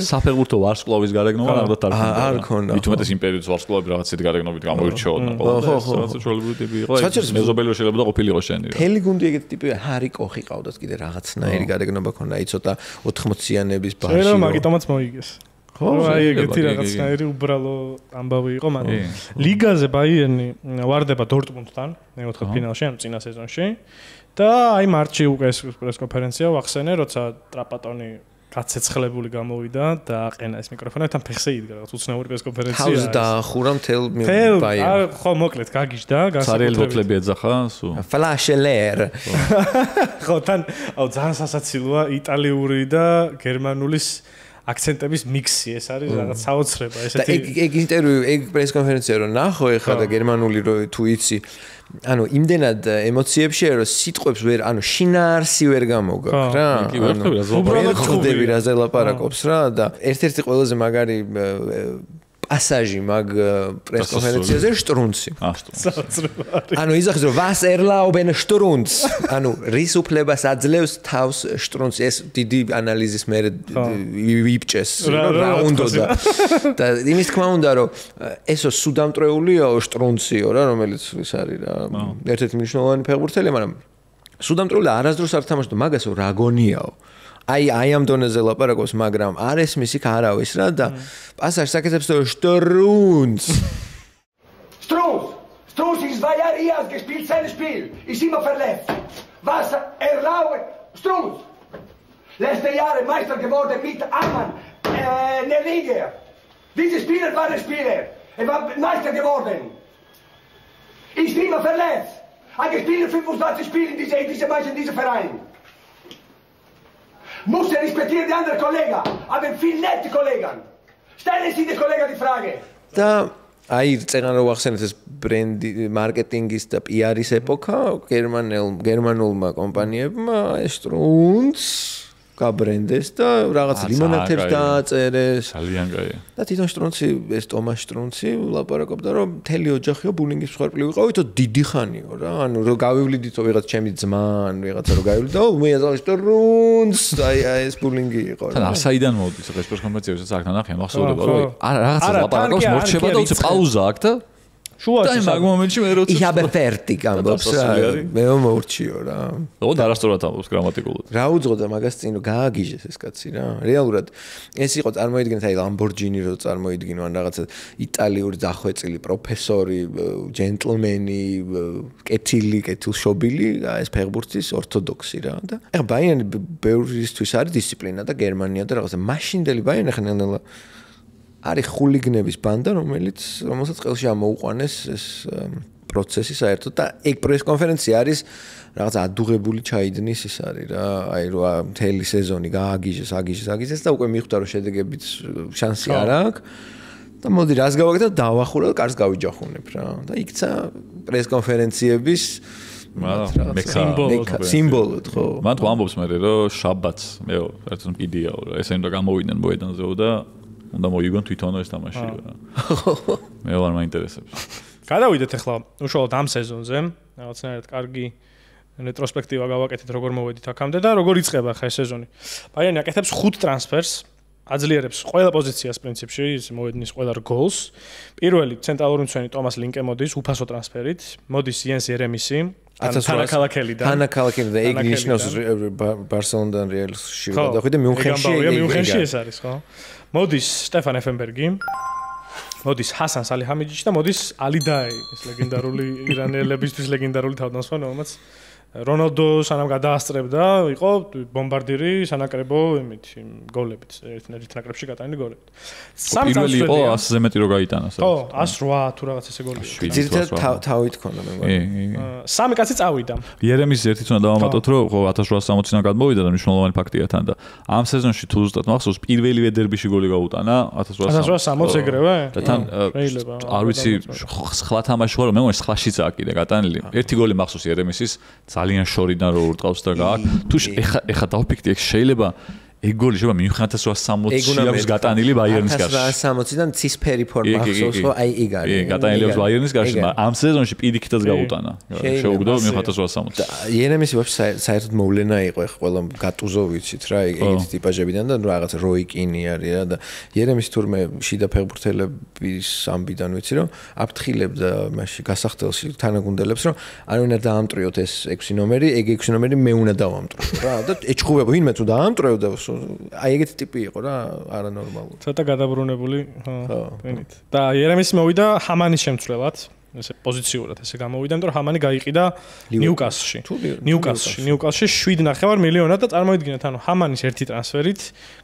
საფეხბურთო ვარსკვლავის გარეგნობა რაღაცა არ ქონდა მით უმეტეს იმპერიის ვარსკვლავები რაღაცით გარეგნობით გამოირჩეოდა ყოველთვის რაღაცა ჩვეულებრივი ტიპი იყო აი მეზობელი შეიძლება და ყოფილიყო შენი რა თელი გუნდი ეგეთი ტიპი ჰარი კოხი ყავდათ კიდე რაღაცნაირი გარეგნობა ქონდა აი ცოტა 80-იანების ბაში რა მაგიტომაც მოიგეს ხო აი ეგეთი რაღაცნაირი უბრალო ამბავი იყო მაგრამ ლიგაზე ბაიერნი ვარდება დორტმუნდთან მეოთხე ფინალში ანუ წინა სეზონში და აი მარტში უკვე ეს პრესკონფერენცია ვახსენე როცა ტრაპატონი გაცეცხლებული გამოვიდა და აყენა ეს მიკროფონი თან ფეხზე იდგა რაღაც უცნაური პრესკონფერენცია თავზე დაახურა მთელ ბაიერნი ხო მოკლედ გაგიჟდა სარიელ ბოთლები ეძახა სულ ფლაშელერ ხო თან აუ ძალიან სასაცილოა იტალიური და გერმანულის აქცენტების მიქსი ეს არის რაღაც საოცრება ესეთი და ეგ ინტერვიუ ეგ პრესკონფერენცია რომ ნახო ეხლა და გერმანული თუ იცი ანუ იმდენად ემოციებში რომ სიტყვებს ვერ ანუ შინაარსი ვერ გამოგაქვს რა უბრალოდ ხვდები რა ზელაპარაკობს რა და ერთ-ერთი ყველაზე მაგარი პასაჟი მაგ პრესკონფერენციაზე შტრუნცი ანუ იზახის რომ was erlauben Strunz ანუ რის უფლებას აძლევს თავს შტრუნცი ეს დიდი ანალიზის მერე ვიბჭეს რა უნდა და იმის თქმა უნდა რომ ესო სუდამტრეულიაო შტრუნციო რა რომელიც ის არის რა ერთ-ერთი მნიშვნელოვანი ფეხბურთელი მაგრამ სუდამტრეული არასდროს არ თამაშობდა მაგასო რა გონიაო აი ამ დონეზე ლაპარაკობს, მაგრამ არ ესმის იქ არავის რა და პასაჟს აკეთებს და Strunz. Strunz ist 2 Jahre hier gespielt sein Spiel. Ist immer verletzt. Was erlaubt Strunz? Letzte Jahre Meister geworden mit Amman, der Liga. Dieser Spieler war der Spieler. War Meister geworden. Ist immer verletzt. Hat gespielt 25 Spiele in diese Mannschaft, in diesem Verein. Muss respektieren die anderen Kollegen, aber viel nette Kollegen. Stellen Sie den Kollegen die Frage. Da აი წერან რომ ახსენეთ ეს ბრენდი მარკეტინგის და PR-ის ეპოქა გერმანულმა კომპანიებმა ეს Strunz გაბრენდეს და რაღაც ლიმონათებს დააწერეს. ძალიან კაია. და თვითონ Strunz-ი ეს ტომას Strunz-ი ლაპარაკობდა რომ მთელი ოჯახიო ბულინგის მსხვერპლი ვიყავით და დიდი ხანიო რა. ანუ რომ გავივლიდითო ვიღაც ჩემი ძმა ან ვიღაცა რომ გავივლიდო მე აზალ Strunz აი ეს ბულინგი იყო რა. თან ასაიდან მოდის ეს პრესკონფერენციებსაც აქ ნახე მახსოვდება რომ რაღაცა ლაპარაკობს მორჩება და უცებ პაუზა აქვს და შუაში მაგ მომენტში მე როცა Ich habe fertig ამბობს რა მე მომორჩიო რა ოღონდ არასწორად ამბობს გრამატიკულად რა უძღოდა მაგას წინ რომ გააგიჟეს ეს კაცი რა რეალურად ეს იყო წარმოიდგინეთ აი Lamborghini რო წარმოიდგინო ან რაღაცა იტალიური დახვეწილი პროფესორი ჯენტლმენი კეთილშობილი ეს ფეხბურთის ორთოდოქსი რა და ეხა ბაიერნი ბევრისთვის არის დისციპლინა და გერმანია და რაღაცა მაშინდელი ბაიერნი ხნელა არის ხულიგნების ბანდა, რომელსაც ყელში ამოუყვანეს ეს პროცესი საერთოდ და ეგ პრესკონფერენცია არის რაღაც ადუღებული ჩაიდნის ის არის რა, აი რა მთელი სეზონი გააგიჟეს და უკვე მიხვდა რომ შედეგებით შანსი არ აქვს და მოდი რას გავაკეთებ დავახურებ და კარს გავიჯახუნებ რა და იქცა პრესკონფერენციების სიმბოლოდ ხო მან თუ ამბობს მე რომ შაბათს მე ერთად მყიდიაო რა ესე უნდა გამოვიდნენ მოედანზეო და უნდა მოიგონ თვითონ ეს თამაში რა. მე ვარ მაინტერესებს. გადავიდეთ ახლა უშუალოდ ამ სეზონზე, რაღაცნაირად კარგი რეტროსპექტივა გავაკეთეთ როგორ მოვედით აქამდე და როგორ იწყება ახლა ეს სეზონი. ბაიერნი აკეთებს 5 ტრანსფერს, აძლიერებს ყველა პოზიციას პრინციპში, ის მოედნის ყველა გოლს. პირველი ცენტრალური მცვენი ტომას ლინკე მოდის უფასო ტრანსფერით, მოდის იენს ერემისი, თანაქალაქელიდან ეგ ნიშნავს ბარსელონიდან რეალში გადახვიდე მიუნხენში ეს არის ხო მოდის სტეფან ეფენბერგი მოდის ჰასან სალიჰამიჯიჩი და მოდის ალიდაი ეს ლეგენდარული ირანელებისთვის ლეგენდარული თავდამსხმელი რომელმაც რონალდო სანამ გადაასწრებდა იყო ბომბარდირი სანაკრებო იმით გოლებით ერთ ნაკრებში გატანილი გოლებით პირველი იყო 100-ზე მეტი რო გაიტანა ხო 108 თუ რაღაც ესე გოლი ძირითადად თავით ქონდა მე მგონი სამი კაცი წავიდა იერემის ერთიც უნდა დავამატოთ რომ ხო 1860-დან გადმოვიდა და მნიშვნელოვანი ფაქტია თან და ამ სეზონში თუ ზუსტად მახსოვს პირველივე დერბიში გოლი გაუტანა 1860 ეგრევე და თან არ ვიცი სხვა თამაში ხო რომ მე მგონი სხვაშიცაა კიდე გატანილი ერთი გოლი მახსოვს იერემისის ძალიან შორიდან რო ურტყავს და გააკ თუ ეხა დავფიქრდი ეგ შეიძლება ეგ გოლი შეიძლება მიუხედავად 1860 აქვს გატანილი ბაიერნის გარშე 1860-დან ცისფერი ფორმა ახსოვს ხო აი ეგ არის ეგ გატანილი აქვს ბაიერნის გარშე მაგრამ ამ სეზონში პირიქითაც გაუტანა შეუგდო მიუხედავად 1860 და იერემისი ვაფშე საერთოდ მოვლენა იყო ეხა ყველა გატუზო ვიცით რა ეგეთი ტიპაჟებიდან და რაღაც როიკინი არის რა და იერემისი თურმე შიდა ფეხბურთელების ამბიდან ვიცი რომ აფრთხილებდა მასში გასახდელში თანაგუნდელებს რომ არ უნდა დაამტრიოთ ეს 6 ნომერი ეგ 6 ნომერი მე უნდა დავამტრიო რა და ეჩხუბება ვინმე თუ დაამტრიოდა აი ეგეთი ტიპი იყო რა არანორმალური. ცოტა გადაბრუნებული, ხო. ვინით. და იერემისი მოვიდა ჰამანის შემცვლელად, ესე პოზიციურად ესე გამოვიდა, იმიტომ რომ ჰამანი გაიყიდა ნიუკასლში. ნიუკასლში 7.5 მილიონად და წარმოიდგინეთ, ანუ ჰამანის ერთი ტრანსფერით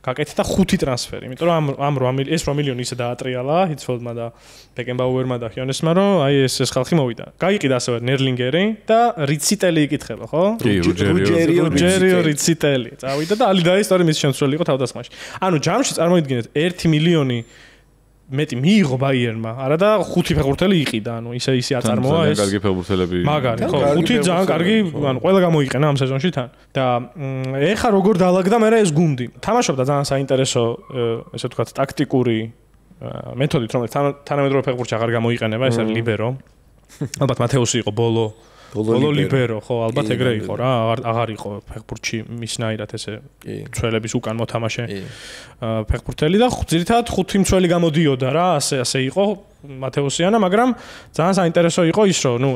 გაკეთდა 5 ტრანსფერი. იმიტომ რომ ამ 8 მილიონი ისე დაატრიალა ჰიცფელდმა და ბეკენბაუერმა და ჰიონესმა, რომ აი ეს ხალხი მოვიდა. გაიყიდა ასევე ნერლინგერი და რიციტელი იკითხება, ხო? რუჯერიო რიციტელი. წავიდა და ალიდაი ისტორია მის შემცვლელი იყო თავდასხმაში. ანუ ჯამში წარმოიდგინეთ 1 მილიონი მეტი მიიღო ბაიერმა, არა და 5 ფეხბურთელი იყიდა, ანუ ისე აწარმოა ეს. ძალიან კარგი ფეხბურთელები. მაგარი, ხო, 5 ძალიან კარგი, ანუ ყველა გამოიყენა ამ სეზონში თან. და ეხა როგორ დაალაგდა მე ეს გუნდი. თამაშობდა ძალიან საინტერესო, ესე ვთქვათ, ტაქტიკური მეთოდით, რომელიც თანამედროვე ფეხბურთში აღარ გამოიყენება, ეს არის ლიბერო. ალბათ მათეუსი იყო ბოლო ლიბერო, ხო, ალბათ ეგრე იყო რა, აღარ იყო ფეხბურთში მისნაირად ესე მცველების უკან მოთამაშე ფეხბურთელი და ძირითადად 5 მცველი გამოდიოდა რა, ასე იყო მათეუსიანა, მაგრამ ძალიან საინტერესო იყო ის, რომ ნუ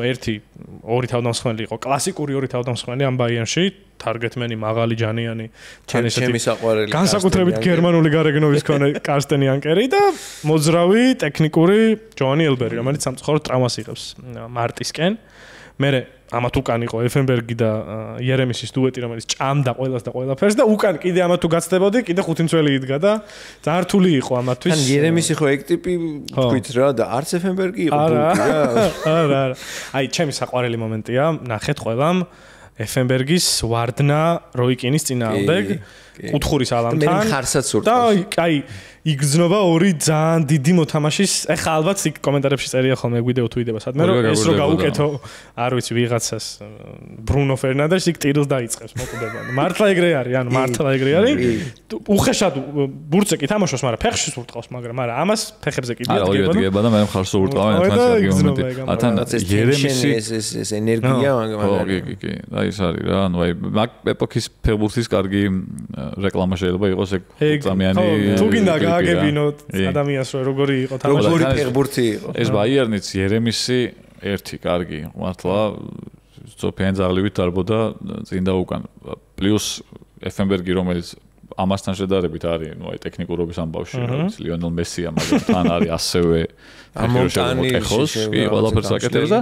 ორი თავდამსხმელი იყო, კლასიკური ორი თავდამსხმელი ამ ბაიერნში, თარგეტმენი მაღალი ჯანიანი, თან ესეთი საყვარელი განსაკუთრებით გერმანული გარეგნობის მქონე კარსტენი ანკერი და მოძრავი ტექნიკური ჯოანი ელბერი, რომელიც სამწუხაროდ ტრამვას იღებს მარტისკენ. მერე ამათ უკან იყო ეფენბერგი და იერემისის დუეტი, რომელიც ჭამდა ყველას და ყველაფერს და უკან კიდე ამათ თუ გაცდებოდი, კიდე 5 მცველი იდგა და ძალიან რთული იყო ამათთვის. თან იერემისი ხო ეგ ტიპი თქვით რა და არც ეფენბერგი იყო ბულკი რა. არა. აი, ჩემი საყვარელი მომენტია, ნახეთ ყველამ ეფენბერგის ვარდნა როიკინის წინააღმდეგ, კუთხურის ალამთან. მე მხარსაც ურტყავს. და აი იგრძნობა ორი ძალიან დიდი მოთამაშის. ეხლა ალბათ იქ კომენტარებში წერია ხოლმე ვიდეო თუ იდება სადმე რომ ეს რო გაუკეთო, არ ვიცი ვიღაცას ბრუნო ფერნანდეში იქ ტირილს დაიწყებს მოკვდება. მართლა ეგრე არის, ანუ მართლა ეგრე არის. უხეშად ბურცე კი თამაშობს, მაგრამ ფეხში ურტყავს, მაგრამ არა, ამას ფეხებზე კი დიადგება და მე მხარს ურტყავენ თან კარგი მომენტი. თან იერემისი ეს ენერგია მაგრამ კი, აი ეს არის რა, ანუ აი მაგ ეპოქის ფეხბურთის კარგი რეკლამა შეიძლება იყოს ეგ წამიანი. თუ გინდა გააგებინოთ ადამიანს როგორი იყო თამაში. როგორი ფეხბურთი იყო. ეს ბაიერნიც იერემისი ერთი კარგი მართლა სოფიან ზაღლივით დარბოდა წინ და უკან. პლუს ეფენბერგი რომელიც ამასთან შედარებით არის, ნუ აი ტექნიკურობის ამბავში, რომელიც ლიონელ მესია, მაგრამ თან არის ასევე ამონტანი კი ყველაფერს აკეთებს და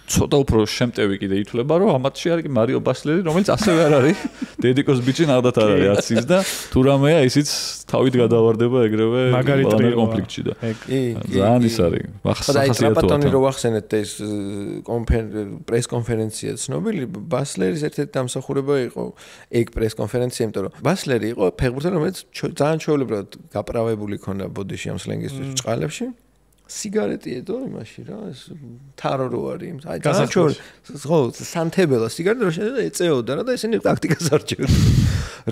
ცოტა უფრო შემტევი კიდე ითვლება, რომ ამათში არის მარიო ბასლერი, რომელიც ასევე არ არის დედიკოს ბიჭი ნახდათ არ არის აცის და თუ რამეა ისიც თავით გადავარდება ეგრევე ბანერ კონფლიქტში და ძალიან ის არის. ახლა ტრაპატონი რო ვახსენეთ ეს პრეს კონფერენცია ცნობილი ბასლერის ერთ-ერთი დამსახურება იყო ეგ პრეს კონფერენცია, იმიტომ რომ ბასლერი იყო ფეხბურთელი, რომელიც ძალიან ჩვეულებრივად გაправებული ქონდა ბოდიში ამ სლენგისთვის ჭყალებში. სიგარეტი ედო იმაში რა ეს თარო რო არის აი გასაჩვეულ ხო სანთებელა სიგარეტი რო შედა ეწეოდა რა და ესენი ტაქტიკას არჩევდნენ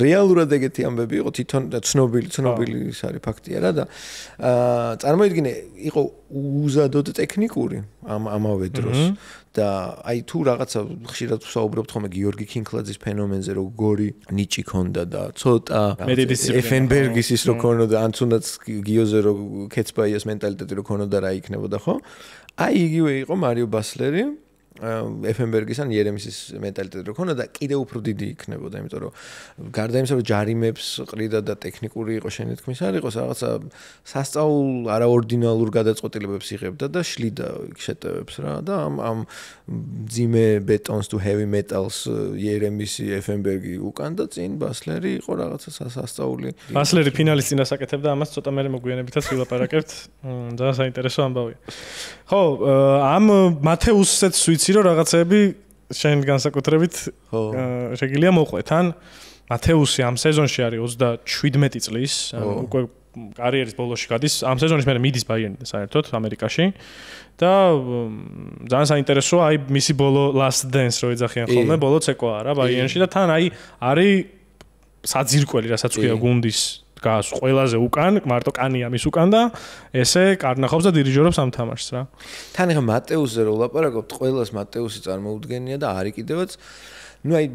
რეალურად ეგეთი ამბები იყო თვითონ ცნობილი ის არის ფაქტია რა და წარმოიდგინე იყო უზადოდ ტექნიკური ამავე დროს და აი თუ რაღაცა ხშირად ვსაუბრობთ ხოლმე გიორგი ქინქლაძის ფენომენზე როგორი ნიჭი ქონდა და ცოტა ეფენბერგის ის რო ქონოდა ან თუნდაც გიოზე რო კეცბაიას მენტალიტეტი რო ქონოდა რა იქნებოდა ხო აი იგივე იყო მარიო ბასლერი ეფენბერგის ან იერემისის მენტალიტეტი რო ქონდა და კიდევ უფრო დიდი იქნებოდა, იმიტომ რომ გარდა იმისა, რომ ჯარიმებს ყრიდა და ტექნიკური იყო შენი თქმის არ იყოს, რაღაცა სასწაულ არაორდინალურ გადაწყვეტილებებს იღებდა და შლიდა შეტევებს რა და ამ ძიმე ბეტონს თუ heavy metals იერემისი ეფენბერგი უკან და წინ ბასლერი იყო რაღაცა სასწაული. ბასლერი ფინალის წინას აკეთებდა ამას ცოტა მერე მოგვიანებითაც ვილაპარაკებთ. ძალიან საინტერესო ამბავია. ხო, ამ მათეუსსაც ვიცი რომ რაღაცები შენ განსაკუთრებით შეგიძლია მოყვეთ ან მათეუსი ამ სეზონში არის 37 წლის უკვე კარიერის ბოლოში გადის ამ სეზონის მერე მიდის ბაიერნიდან საერთოდ ამერიკაში და ძალიან საინტერესოა აი მისი ბოლო last dance რო ეძახიან ხოლმე ბოლო ცეკვა რა ბაიერნში და თან აი არის საძირკველი რასაც ქვია გუნდის გას ყველაზე უკან, მარტო კანია მის უკან და ესე კარნახობს და დირიჟორობს ამ თამაშს რა. თან ახლა მატეუსზე რო ვლაპარაკობთ, ყველას მატეუსი წარმოუდგენია და არის კიდევაც ну აი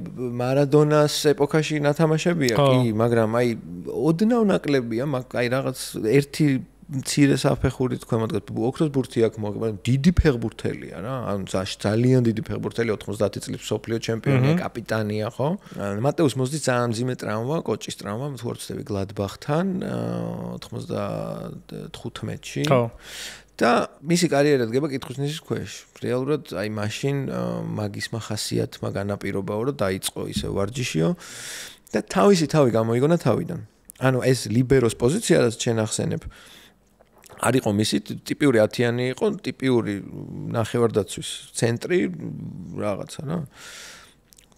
მარადონას ეპოქაში ნათამაშებია კი, მაგრამ აი ოდნავ ნაკლებია, აი რაღაც ერთი მცირე საფეხური თქვა მაგათ ოქროს ბურთი აქვს მაგრამ დიდი ფეხბურთელია რა ანუ ძალიან დიდი ფეხბურთელი 90 წლის სოფლიო ჩემპიონია კაპიტანია ხო მატეუს მოსდის ძალიან მძიმე ტრავმა კოჭის ტრავმა თუ არ ვცდები გლადბახთან 95-ში ხო და მისი კარიერა დგება კითხვისნის ქვეშ რეალურად აი მაშინ მაგის ხასიათმა განაპირობაო რომ დაიწყო ისე ვარჯიშიო და თავისი თავი გამოიგონა თავიდან ანუ ეს ლიბეროს პოზიცია რაც ჩვენ ახსენებ არისო მისი ტიპიური 10-იანი იყო ტიპიური ნახევარდაცვის ცენტრი რაღაცა რა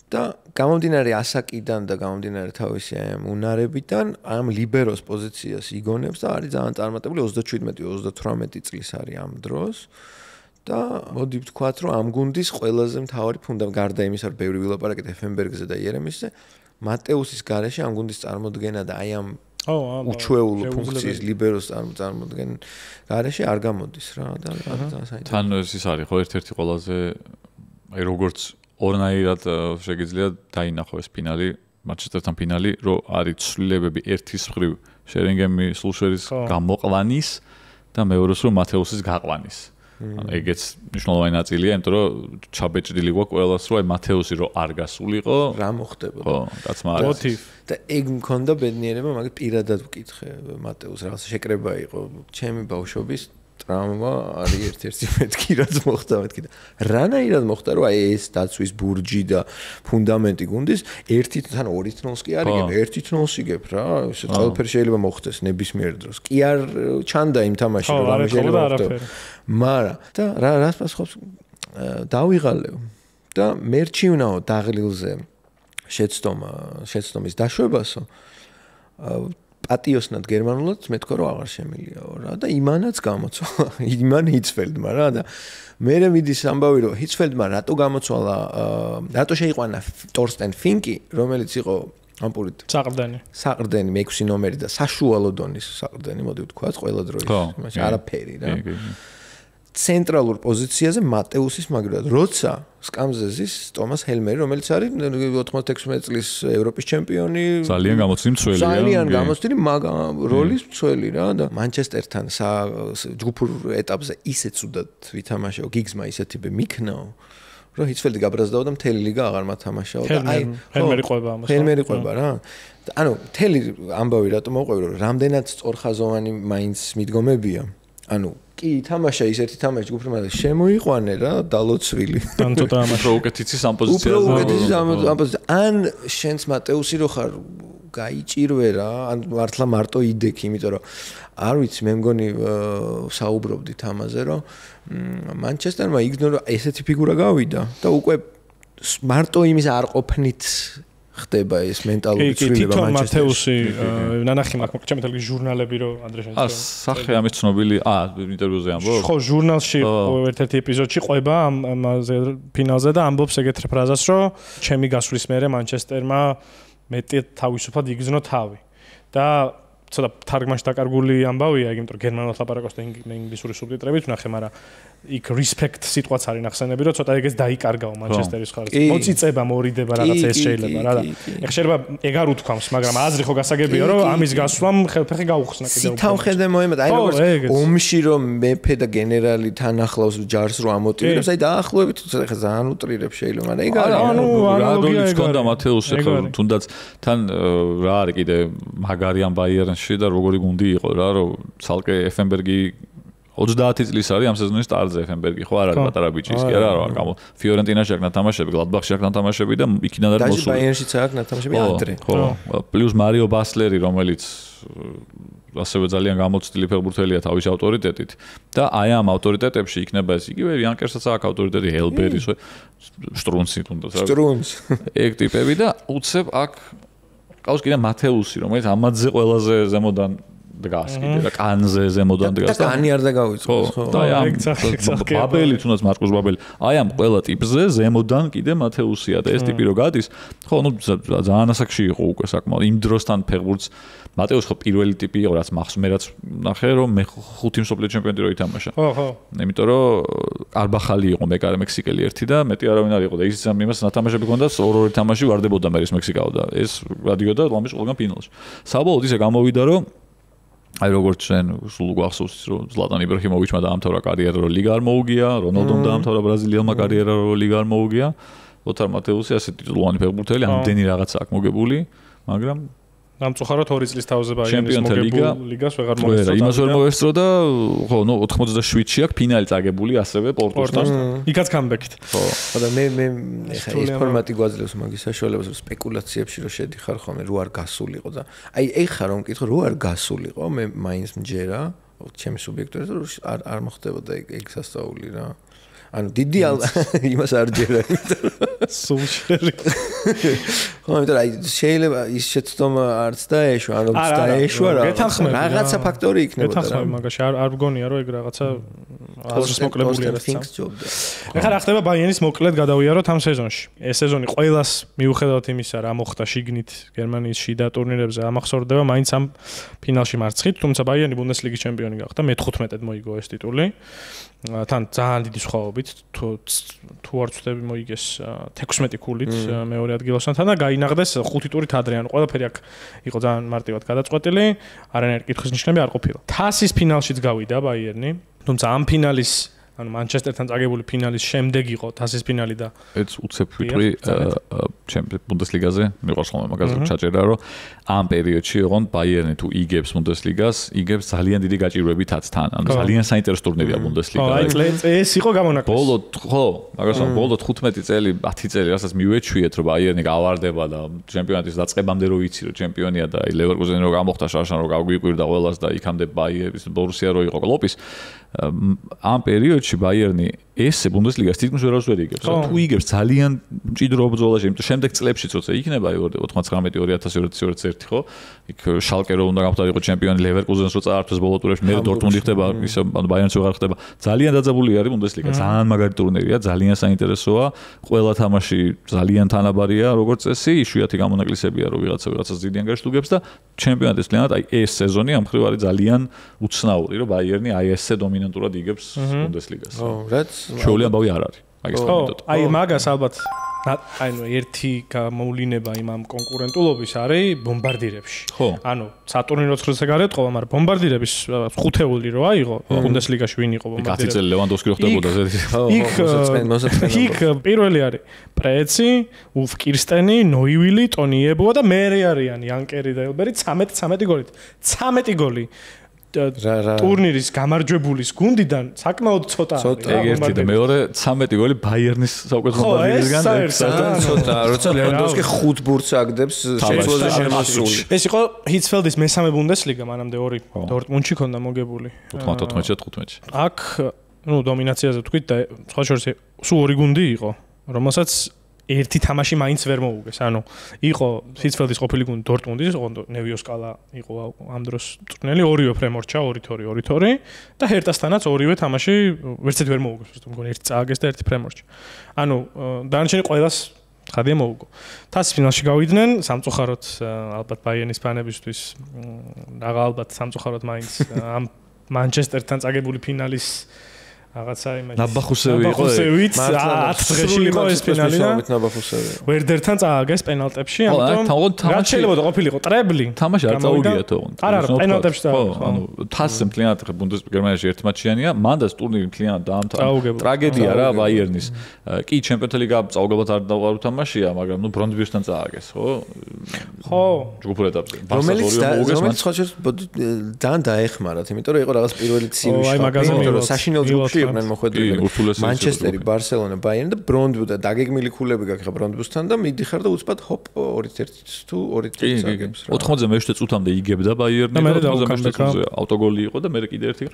და გამომდინარე ასაკიდან და გამომდინარე თავისი უნარებიდან ამ ლიბეროს პოზიციას იგონებს და არის ძალიან წარმატებული 27-38 წლის არის ამ დროს და მოდი ვთქვათ რომ ამ გუნდის ყველაზე მთავარი ფუნდამენტი გარდა იმისა რომ ბევრი ვილაპარაკეთ ეფენბერგზე და იერემისზე მატეუსის გარეშე ამ გუნდის წარმოდგენა და აი ამ უჩვეულო ფუნქციის ლიბეროს წარმოდგენ გარეშე არ გამოდის რა და ძალიან თან ის არის ხო ერთ-ერთი ყველაზე აი როგორც ორნაირად შეგიძლია დაინახოს ფინალი მანჩესტერთან ფინალი რომ არის ცვლილებები ერთის მხრივ შერინგემი სულშერის გამოყვანის და მეორეს რომ მათეუსის გაყვანის ანუ ეგეც მნიშვნელოვანი ნაწილია იმიტომ რომ ჩაბეჭდილი გვაქვს ყველას რომ აი მათეუსი რომ არ გასულიყო რა მოხდებოდა ხო კაცმა არის და ეგ მქონდა ბედნიერება მაგ პირადად ვკითხე მათეუს რაღაცა შეკრება იყო ჩემი ბავშვობის ტრავმა არის ერთ-ერთი მეთქი რაც მოხდა მეთქი და რანაირად მოხდა რომ აი ეს დაცვის ბურჯი და ფუნდამენტი გუნდის 1-2-0-ს კი არ იგებ 1-0-ს იგებ რა ეს ყველაფერი შეიძლება მოხდეს ნებისმიერ დროს კი არ ჩანდა იმ თამაში რომ რამე შეიძლება მოხდეს მაგრამ და რას პასუხობს დავიღალეო და მერჩივნაო დაღლილზე შეცდომის დაშვებასო პატიოსნად გერმანულად მეთქვა რომ აღარ შემილიაო რა და იმანაც გამოცვალა იმან ჰიცფელდმა რა და მე მიდის ამბავი რომ ჰიცფელდმა რატო გამოცვალა რატო შეიყვანა ტორსტენ ფინკი რომელიც იყო ამპურით საყრდენი მე-6 ნომერი და საშუალო დონის საყრდენი მოდი ვთქვათ ყველა დროის მაშინ არაფერი რა ცენტრალურ პოზიციაზე მატეუსის მაგრად როცა სკამზე ზის ტომას ჰელმერი რომელიც არის 96 წლის ევროპის ჩემპიონი ძალიან გამოცდილი მცველია ძალიან გამოცდილი როლის მცველი რა და მანჩესტერთან ჯგუფურ ეტაპზე ისე ცუდად ვითამაშაო გიგზმა ისეთიბე მიქნაო რომ ჰიცფელდი გაბრაზდაო და მთელი ლიგა აღარ მათამაშაო და აი ჰელმერი ყვება ამას ჰელმერი ყვება რა ანუ მთელი ამბავი რატომ მოყვევი რომ რამდენად სწორხაზოვანი მაინც მიდგომებია ანუ კი თამაშა ისეთი თამაში ჯგუფი მაგრამ შემოიყვანე რა დალოცვილი თან ცოტა ამაში უფრო უკეთიცი სამპოზიციაზე უფრო უკეთიცი სამპოზიცია ან შენს მატეუსი რო ხარ გაიჭირვე რა ან მართლა მარტო იდექი იმიტომ რომ არ ვიცი მე მგონი საუბრობდით ამაზე რომ მანჩესტერმა იგნორა ესეთი ფიგურა გავიდა და უკვე მარტო იმის არ ყოფნით ხდება ეს მენტალური ცვლილება მანჩესტერში. ნანახი მაქვს ჩემთელი ჟურნალები რო ანდრეშენს. სახე ამის ცნობილი ინტერვიუზე ამბობს. ხო ჟურნალში ერთ-ერთი ეპიზოდში ყვება ამაზე ფინალზე და ამბობს ეგეთ ფრაზას რომ ჩემი გასვლის მერე მანჩესტერმა მეტი თავისუფლად იგრძნო თავი. და ცოტა თარგმანში დაკარგული ამბავია, იმიტომ რომ გერმანულად ლაპარაკობს და ინგლისური სუბტიტრებით ვნახე, მაგრამ იქ respect სიტყვაც არის ნახსენები, რომ ცოტა ეგეც დაიკარგაო მანჩესტერის ხარჯს. მოწიწება, მორიდება რაღაცა ეს შეიძლება რა. ეხლა შეიძლება ეგ არ უთქვამს, მაგრამ აზრი ხო გასაგებია, რომ ამის გასვლამ ხელფეხი გაუხსნა კიდევ. სითავხედე მოემატა, აი როგორც ომში რომ მეფე და გენერალი თან ახლავს ჯარს რო ამოტივირებს, აი დაახლოებით ეხლა ძალიან უტრირებს შეიძლება, მაგრამ ეგ არის. ანუ რაგონიც ქონდა მათეუსი ხო თუნდაც თან რა არის კიდე მაგარიან ბაიერნში და როგორი გუნდი იყო რა, რომ ცალკე ეფენბერგი 30 წლის არის ამ სეზონის სტარტზე ეფენბერგი ხო არ არის პატარა ბიჭი ის კი არა რა გამო ფიორენტინაში აქ ნათამაშები გლადბახში აქ ნათამაშები და იქიდან არის მოსული და ბაიერნშიც აქ ნათამაშები ადრე ხო პლუს მარიო ბასლერი რომელიც ასევე ძალიან გამოცდილი ფეხბურთელია თავის ავტორიტეტით და აი ამ ავტორიტეტებში იქნება ეს იგივე იანკერსაც აქვს ავტორიტეტი ჰელბერის შტრუნცი თუნდაც შტრუნც ეგ ტიპები და უცებ აქ ყავს კიდე მათეუსი რომელიც ამაძე ყველაზე ზემოდან დგას კიდე და კანზე ზემოდან დგას და კანი არ დაგავიწყოს ხო და აი ამ ბაბელი თუნდაც მარკუს ბაბელი აი ამ ყველა ტიპზე ზემოდან კიდე მათეუსია და ეს ტიპი რო გადის ხო ნუ ძალიან ასაკში იყო უკვე საკმაოდ იმ დროსთან ფეხბურთს მატეუს ხო პირველი ტიპი იყო რაც მახსოვს მე რაც ნახე რომ მე 5 მსოფლიო ჩემპიონი რო ითამაშა ხო ხო იმიტომ რომ კარბახალი იყო მეკარე მექსიკელი ერთი და მეტი არავინ არ იყო და ის იმას ნათამაშები ქონდა ორ-ორი თამაში ვარდებოდა მე ის მექსიკაო და ეს გადიოდა ლამის ყველგან ფინალში საბოლოოდ ისე გამოვიდა რომ აი როგორც ჩვენ სულ გვახსოვს რომ ზლატან იბრაჰიმოვიჩმა დაამთავრა კარიერა რომ ლიგა არ მოუგია, რონალდომ დაამთავრა ბრაზილიელმა კარიერა რომ ლიგა არ მოუგია, ლოთარ მათეუსი ასეთი ტიტულოვანი ფეხბურთელი, ამდენი რაღაცა აქვს მოგებული, მაგრამ დამწუხაროდ 2 წლის თავზე ბაიერნის მოგებული ლიგას ვეღარ მოესწრო. იმას ვერ მოესწრო და ხო, ნუ 87-ში აქვს ფინალი წაგებული ასევე პორტოსთან. იქაც კამბექით. ხო. და მე ეხა ეს ფორმატი გვაძლევს მაგის საშუალებას რომ სპეკულაციებში რომ შედიხარ ხოლმე რო არ გასულიყო და აი ეხა რომ მკითხო რო არ გასულიყო მე მაინც მჯერა ჩემი სუბიექტური რომ არ მოხდებოდა ეგ სასწაული რა. ანუ დიდი იმას არ ჯერა იმიტომ სულშერი ხო იმიტომ აი შეიძლება ის შეცდომა არც დაეშვა ანუ დაეშვა რაღაცა ფაქტორი იქნება და მაგაში არ გონია რომ ეგ რაღაცა აზრის მოკლებული არის ეხლა რა ხდება ბაიერნის მოკლედ გადავიაროთ ამ სეზონში ეს სეზონი ყველას მიუხედავად იმისა რა მოხდა შიგნით გერმანიის შიდა ტურნირებზე ამახსოვრდება მაინც ამ ფინალში მარცხით თუმცა ბაიერნი ბუნდესლიგის ჩემპიონი გახდა მე-15-ად მოიგო ეს ტიტული თან ძალიან დიდი სხვაობით თუ არ ვწდები მოიგეს 16 ქულით მეორე ადგილოსთან და გაინაღდეს 5 ტურით ადრე ანუ ყველაფერი აქ იყო ძალიან მარტივად გადაწყვეტილი არანაირი კითხვის ნიშნები არ ყოფილა თასის ფინალშიც გავიდა ბაიერნი თუმცა ამ ფინალის ანუ მანჩესტერთან წაგებული ფინალის შემდეგ იყო თასის ფინალი და ეს უცებ ვიტყვი ჩემპიონატ ბუნდესლიგაზე მიყვარს ხოლმე მაგაზე ჩაჭერა რომ ამ პერიოდში ოღონდ ბაიერნი თუ იგებს ბუნდესლიგას იგებს ძალიან დიდი გაჭირვებით თან ანუ ძალიან საინტერესო ტურნირია ბუნდესლიგა ხო ეს იყო გამონაკლისი ბოლო ხო მაგასთან ბოლო 15 წელი 10 წელი რასაც მივეჩვიეთ რომ ბაიერნი გავარდება და ჩემპიონატის დაწყებამდე რო იცი რომ ჩემპიონია და ლევერკუზენი რო გამოხდა შარშან რო გავგვიკვირდა ყველას და იქამდე ბაიერნის ბორუსია რო იყო კლოპის ამ პერიოდში ბაიერნი ესე ბუნდესლიგას თითქმის ვერავის ვერ იგებს. თუ იგებს ძალიან მჭიდრო ბრძოლაში, იმიტომ შემდეგ წლებშიც როცა იქნება 99-2000-2001 ხო? იქ შალკე რო უნდა გამხდარიყო ჩემპიონი ლევერკუზენს რო წაართვეს ბოლო ტურებში, მე დორტმუნდი ხდება, ისე ბაიერნიც ვეღარ ხდება. ძალიან დაძაბული არის ბუნდესლიგა, ძალიან მაგარი ტურნირია, ძალიან საინტერესოა. ყველა თამაში ძალიან თანაბარია, როგორც წესი, იშვიათი გამონაკლისებია, რომ ვიღაცას დიდი ანგარიშს უგებს და ჩემპიონატის პლანად აი ეს სეზონი ამ მხრივ არის ძალიან უცნაური, რომ ბაიერნი აი ესე დომინანტურად იგებს ბუნდესლიგას. ხო, რაც შეუძლია ამბავი არ არის. მაგის თქმით. აი მაგას ალბათ აი ნუ ერთი გამოვლინება იმ ამ კონკურენტულობის არის ბომბარდირებში. ანუ სატურნირო ცხრილზე გარეთყობა, მაგრამ ბომბარდირების ხუთეული რო აიღო ბუნდესლიგაში ვინ იყო ბომბარდირები. 10 წელი ლევანდოვსკი რო ხდებოდა ზეთი. იქ პირველი არის პრეცი, ულფ კირსტენი, ნოივილი, ტონი ებოა და მერე არიან იანკერი და ელბერი 13 გოლით. 13 გოლი. ტურნირის გამარჯვებულის გუნდიდან საკმაოდ ცოტა არის. ეგ ერთი და მეორე 13 გოლი ბაიერნის საუკეთესო ბომბარდირებისგან ცოტა, როცა ლევანდოვსკი 5 ბურთს აგდებს შეცვლაზე შემოსული. ეს იყო ჰიცფელდის მესამე ბუნდესლიგა, მანამდე 2 დორტმუნდში ქონდა მოგებული. 14-15. აქ, ნუ დომინაციაზე ვთქვით და სხვა შორის სულ 2 გუნდი იყო, რომელსაც ერთი თამაში მაინც ვერ მოუგეს. ანუ იყო ჰიცფელდის ყოფილი გუნდი დორტმუნდის, ნევიოს კალა იყო ამ დროს წვრთნელი, ორივე პრემორჩა 2-2 და ჰერტასთანაც ორივე თამაში ვერცეთ ვერ მოუგეს. უბრალოდ მგონი ერთი წააგეს და ერთი პრემორჩა. ანუ დანარჩენი ყველას ხადია მოუგო. თასის ფინალში გავიდნენ, სამწუხაროდ ალბათ ბაიერნის ფანებისთვის ალბათ სამწუხაროდ მაინც ამ მანჩესტერთან წაგებული ფინალის რაღაცა იმაში ნაბახუსევით 10 დღეში იყო ეს ფინალი და ვერდერთან წააგეს პენალტებში, ამიტომ რაც შეიძლება ყოფილიყო ტრებლი. თამაში არ წაუგია თქო. არა, პენალტებში წააგეს. ანუ თასზე მთლიანად ბუნდესლიგაში ერთ მატჩიანია, მანდაც ტურნირი მთლიანად დაამთავრა. ტრაგედია რა ბაიერნის. კი, ჩემპიონთა ლიგა წაუგებად არ დაუყარუთამაშია, მაგრამ ნუ ბრონდბიუსთან წააგეს, ხო? ხო. ჯგუფურ ეტაპზე. რომელიც ხო ძალიან დაეხმარათ, იმიტომ რომ იყო რაღაც პირველი ცირი საშინელ ჯგუფში იყვნენ მოხვედრილი. მანჩესტერი, ბარსელონა, ბაიერნი და ბრონდბიუ და დაგეგმილი ქულები გაქვს ბრონდბიუსთან და მიდიხარ და უცბად ჰოპ 2-1 თუ 2-1 წაგებს რა. 90-მე წუთამდე იგებდა ბაიერნი და 90-მე წუთზე ავტოგოლი იყო და მე კიდე ერთი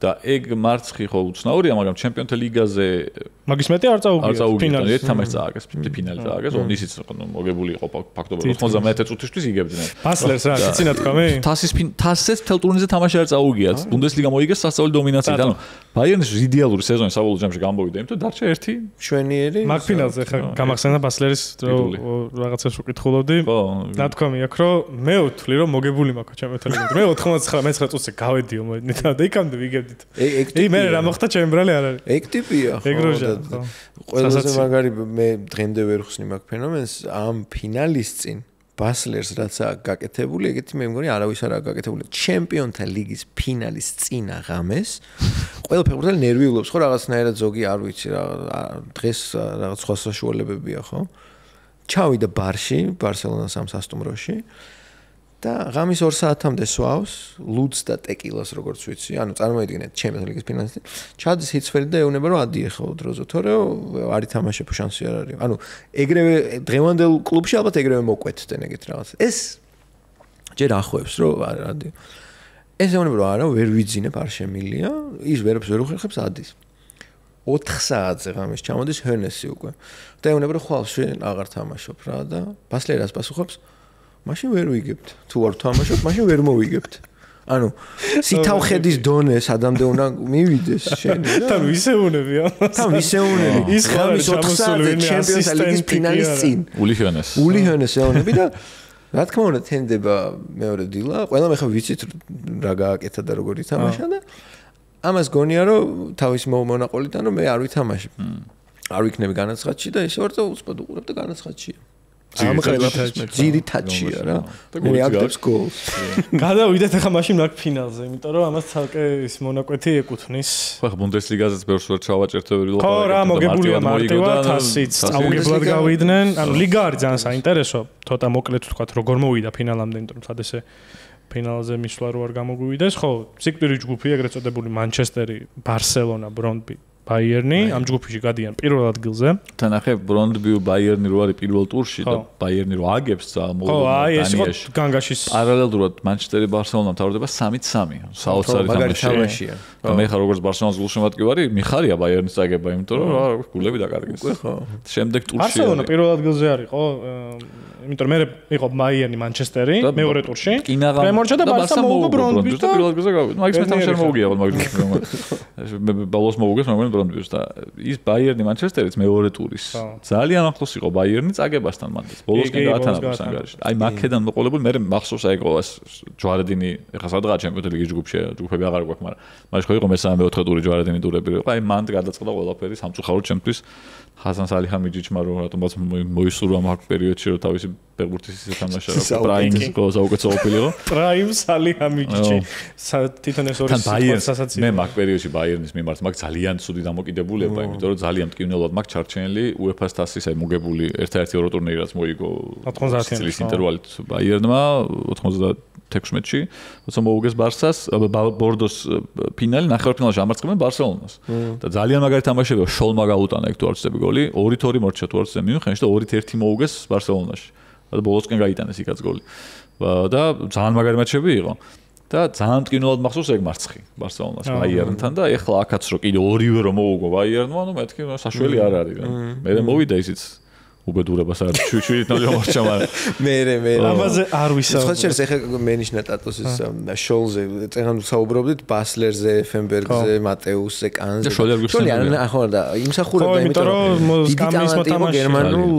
და ეგ მარცხი ხო უცნაურია, მაგრამ ჩემპიონთა ლიგაზე მაგის მეტი არ წაუგია ფინალში. ერთ თამაშს წააგეს, ფინალი წააგეს, ონისიც მოგებული იყო ფაქტობრივად 91 წუთისთვის იგებდნენ. ბასლერს რა, იცი თქვამი? თასის თელ ტურნირზე თამაში არ წაუგიათ. ბუნდესლიგა მოიგეს სასწავლო დომინაციით. ანუ ბაიერნის идеალური სეზონი საბოლოო ჯამში გამოვიდა, იმიტომ დარჩა ერთი შვენიერი. მაგ ფინალზე ხა გამახსენდა ბასლერის რაღაცას უკითხულობდი. ნათქვამი აქ რომ მე ვთვლი რომ მოგებული მაქვს ჩემთან ლიგაზე. მე 99 წუთზე გავედიო მოედნით და იქამდე ვიგებდით. მე რა მოხდა ჩემი ბრალი არ არის. ეგ ტიპია ხო. ყველაზე მაგარი მე დღემდე ვერ ხსნი მაგ ფენომენს ამ ფინალის წინ ბასლერს რაც გაკეთებული, ეგეთი მე მგონი არავის არ გაკეთებული. ჩემპიონთა ლიგის ფინალის წინა ღამეს ყველა ფეხბურთელი ნერვიულობს ხო რაღაცნაირად ზოგი არ ვიცი რა დღეს რაღაც სხვა საშუალებებია ხო? ჩავიდა ბარში, ბარსელონას ამ სასტუმროში და ღამის 2 საათამდე სვავს ლუდს და ტეკილას როგორც ვიცი, ანუ წარმოიდგინეთ ჩემპიონთა ლიგის ფინალში. ჩადის ჰიცფელი და ეუბნება რომ ადიე ხო დროზე, თორე არ ითამაშებ შანსი არ არის. ანუ ეგრევე დღევანდელ კლუბში ალბათ ეგრევე მოკვეთდნენ ეგეთ რაღაც. ეს ჯერ ახვევს რომ ადი. ეს ეუბნება რომ არა, ვერ ვიძინებ, არ შემილია, ის ვერაფერს ვერ უხერხებს ადის. 4 საათზე ღამეს ჩამოდის ჰენესი უკვე. და ეუბნება რომ ხვალ შენ აღარ თამაშობ რა და ბასლერას პასუხობს მაშინ ვერ ვიგებთ. თუ არ თამაშობ, მაშინ ვერ მოვიგებთ. ანუ სითავხედის დონე სადამდე უნდა მივიდეს შენ და თან ვისეუნებია. თან ვისეუნები. ის ხალხი 4 საათზე ჩემპიონთა ლიგის ფინალის წინ. ულიხენეს ეუნები და რა თქმა უნდა თენდება მეორე დილა. ყველამ ახლა ვიცით რა გააკეთა და როგორ ითამაშა და ამას გონია რომ თავის მონაყოლიდან რომ მე არ ვითამაშებ. არ ვიქნები განაცხადში და ისე ვარ და უცბად უყურებ და განაცხადშია. ამ ყველაფერს ძირითადშია რა. მე აკეთებს გოლს. გადავიდეთ ახლა მაშინ მაგ ფინალზე, იმიტომ რომ ამას ცალკე ის მონაკვეთი ეკუთვნის. ხო, ახლა ბუნდესლიგაზეც ბევრს ვერ ჩავაჭერთებდი ლოყა. ხო, რა მოგებულია მარტივად თასიც, წაუგებლად გავიდნენ. ანუ ლიგა არის ძალიან საინტერესო. ცოტა მოკლედ ვთქვათ, როგორ მოვიდა ფინალამდე, იმიტომ რომ სადესე ფინალზე მისვლა რო არ გამოგვივიდეს. ხო, სიკვდილი ჯგუფი, ეგრეთ წოდებული მანჩესტერი, ბარსელონა, ბრონდბი, ბაიერნი ამ ჯგუფში გადიან პირველ ადგილზე. თან ახე ბრონდბიუ ბაიერნი რო არის პირველ ტურში და ბაიერნი რო აგებს დანიაში. განგაშის პარალელურად მანჩესტერი ბარსელონა მთავრდება 3-3. საოცარი თამაშია. და მე ხარ როგორც ბარსელონის გულშემატკივარი ვარი, მიხარია ბაიერნის წაგება, იმიტომ რომ რა გულები დაკარგეს. უკვე ხო. შემდეგ ტურში ბარსელონა პირველ ადგილზე არის, ხო? იმიტომ რომ მე იყო ბაიერნი მანჩესტერი მეორე ტურში. პრემორჩა და ბარსა მოუგო ბრონდბიუს და პირველ ადგილზე გავიდა. მაგის მე თამაში არ მოუგია, მაგის მე ბალოს მოუგეს, მაგრამ ბრონდბიუს და ის ბაიერნი მანჩესტერიც მეორე ტურის. ძალიან ახლოს იყო ბაიერნი წაგებასთან მანდ. ბოლოსკენ გაათანაბრეს ანგარიში. აი მაქედან მოყოლებული მე მახსოვს აი ყოლას ჯვარედინი ეხლა სადღაც ჩემპიონთა ლიგის ჯგუფები აღარ გვაქვს, მაგრამ ხო იყო მე-3-4 ტური ჯვარედინი ტურები იყო. აი მანდ გადაწყდა ყველაფერი სამწუხაროდ ჩემთვის. ხასან სალიხამიჯიჩმა რომ რატომაც მოისურვა მაგ პერიოდში რომ თავისი ფეხბურთის ისე თამაშა რომ პრაიმს გოლს აუკეთო ყოფილიყო. პრაიმ სალიხამიჯიჩი. თვითონ ეს ორი სასაცილო. მე მაგ პერიოდში ბაიერნის მიმართ მაგ ძალიან ცუდი დამოკიდებულება, იმიტომ რომ ძალიან მტკივნეულად მაგ ჩარჩენილი UEFA-ს თასის აი მოგებული ერთ-ერთი ორი ტურნირი რაც მოიგო 90-იანი წლის ინტერვალით ბაიერნმა 96-ში, როცა მოუგეს ბარსას, ბორდოს ფინალი, ნახევარფინალში ამარცხებენ ბარსელონას. და ძალიან მაგარი თამაშია, შოლმა გაუტანა ეგ თუ არ ვცდები გოლი, 2-2 მორჩა თუ არ ვცდები მიუნხენში და 2-1 მოუგეს ბარსელონაში. და ბოლოსკენ გაიტანეს იქაც გოლი. და ძალიან მაგარი მატჩები იყო. და ძალიან მტკივნეულად მახსოვს ეგ მარცხი ბარსელონას ბაიერნთან და ეხლა აქაც რო კიდე ორივე რომ მოუგო ბაიერნმა, ანუ მეთქი საშველი არ არის რა. მე მოვიდა ისიც უბედურებას არ შვიდ ნოლი მორჩა მაგრამ მე ამაზე არ ვისაუბრებ. ხოჩერს ეხა მენიშნა ტატოსის შოუზე წეგან საუბრობდით ბასლერზე, ფენბერგზე, მატეუსზე, კანზე. შოლი ახლა და იმსახურებდა იმიტომ რომ სკამის მოთამაშე გერმანულ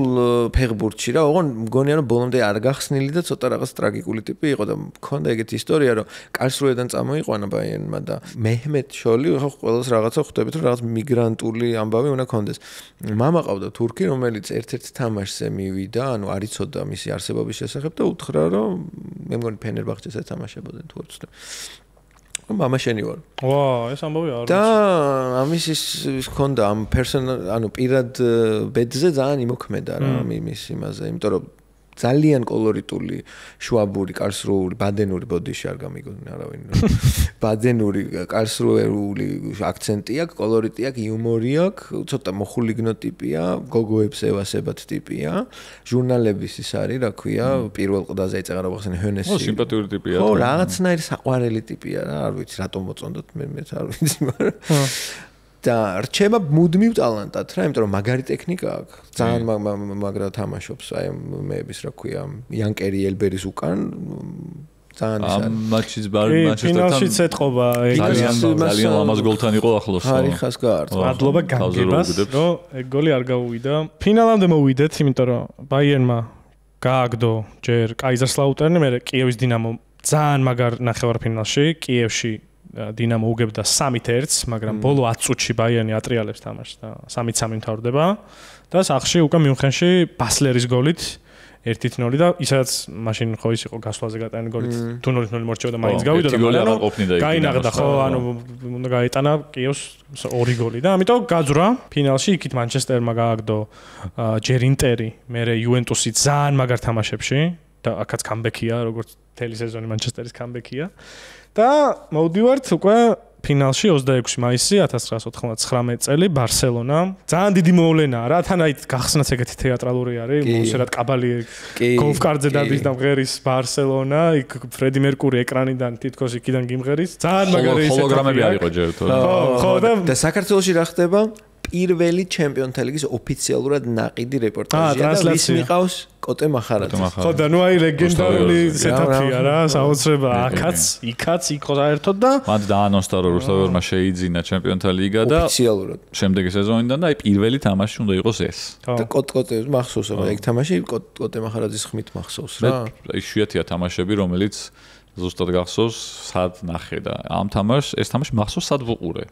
ფეხბურთში რა, ოღონ მგონია რომ ბოლომდე არ გახსნილი და ცოტა რაღაც ტრაგიკული ტიპი იყო და მქონდა ეგეთი ისტორია რომ კარლსრუედან წამოიყვანა ბაიერნმა და მეჰმედ შოლი ხო ყველას რაღაცა ხვდებით რომ რაღაც მიგრანტული ამბავი უნდა კონდეს. მამა ყავდა თურქი რომელიც ერთ-ერთ თამაშზე მივიდა, ანუ არ იცოდა მისი არსებობის შესახებ და უთხრა რომ მე მგონი ფენერბახჩეს ეთამაშებოდნენ თუ არ ვცდები. მამა შენი ვარ. ვა, ეს ამბავი არ და ამის ის ჰქონდა ამ ანუ პირად ბედზე ძალიან იმოქმედა რა მის იმაზე, იმიტომ რომ ძალიან კოლორიტული, შვაბური, კარლსრუული, ბადენური ბოდიში არ გამიგონია არავინ. ბადენური, კარლსრუელი აქცენტი აქვს, კოლორიტი აქვს, იუმორი აქვს, ცოტა მოხულიგნო ტიპია, გოგოებს ევასებად ტიპია. ჟურნალების ის არის, რა ქვია, პირველ ყდაზე ეწეღა რა ვახსენე ჰენესი. ო, სიმპათიური ტიპია. ხო, რაღაცნაირი საყვარელი ტიპია რა, არ ვიცი რატომ მოწონდოთ მე არ ვიცი, მაგრამ და რჩება მუდმივ ტალანტად რა, იმიტომ რომ მაგარი ტექნიკა აქვს. ძალიან მაგრა თამაშობს, აი მეების რა ქვია, იანკერი ელბერის უკან ძალიან ის არის. მატჩის მანჩესტერთან ფინალშიც ეთყობა ძალიან ლამაზ გოლთან იყო ახლოს. ხარიხას გაარწვა. მადლობა განგებას, რომ ეგ გოლი არ გავუვიდა. ფინალამდე მოვიდეთ, იმიტომ რომ ბაიერნმა გააგდო ჯერ კაიზერსლაუტერნი, მერე კიევის დინამო ძალიან მაგარ ნახევარფინალში, კიევში დინამო უგებდა 3-1, მაგრამ ბოლო 10 წუთში ბაიერნი ატრიალებს თამაშს და 3-3 მთავრდება და სახში უკვე მიუნხენში ბასლერის გოლით 1-0 და ისაც მაშინ ხო ის იყო გასვლაზე გატანილი გოლით თუ 0-0 მორჩეოდა მაინც გავიდა და მაგრამ გაინაღდა ხო ანუ უნდა გაეტანა კიევს 2 გოლი და ამიტომ გაძვრა ფინალში იქით მანჩესტერმა გააგდო ჯერ ინტერი მერე იუვენტუსი ძალიან მაგარ თამაშებში და აქაც კამბექია როგორც თელი სეზონი მანჩესტერის კამბექია და მოვდივართ უკვე ფინალში 26 მაისი 1999 წელი ბარსელონა ძალიან დიდი მოვლენაა რა თან აი გახსნაც ეგეთი თეატრალური არის მოსერად კაბალი გოლფკარდზე დადის და მღერის ბარსელონა იქ ფრედი მერკური ეკრანიდან თითქოს იქიდან გიმღერის ძალიან მაგარი ჰოლოგრამები არისო ჯერ თორე ხო და საქართველოში რა ხდება პირველი ჩემპიონთა ლიგის ოფიციალურად ნაყიდი რეპორტაჟია და ვის მიყავს კოტე მახარაძე. ხო და ნუ აი ლეგენდარული სეტაპია რა, საოცრება აქაც, იქაც, იქ საერთოდ და მათ დაანონსდა რომ რუსთაველმა შეიძინა ჩემპიონთა ლიგა და ოფიციალურად. შემდეგი სეზონიდან და აი პირველი თამაში უნდა იყოს ეს. და კოტე მახსოვს რა, ეგ თამაში კოტე მახარაძის ხმით მახსოვს რა. აი შვიათია თამაშები რომელიც ზუსტად გახსოვს სად ნახე და ამ თამაშს ეს თამაში მახსოვს სად ვუყურე.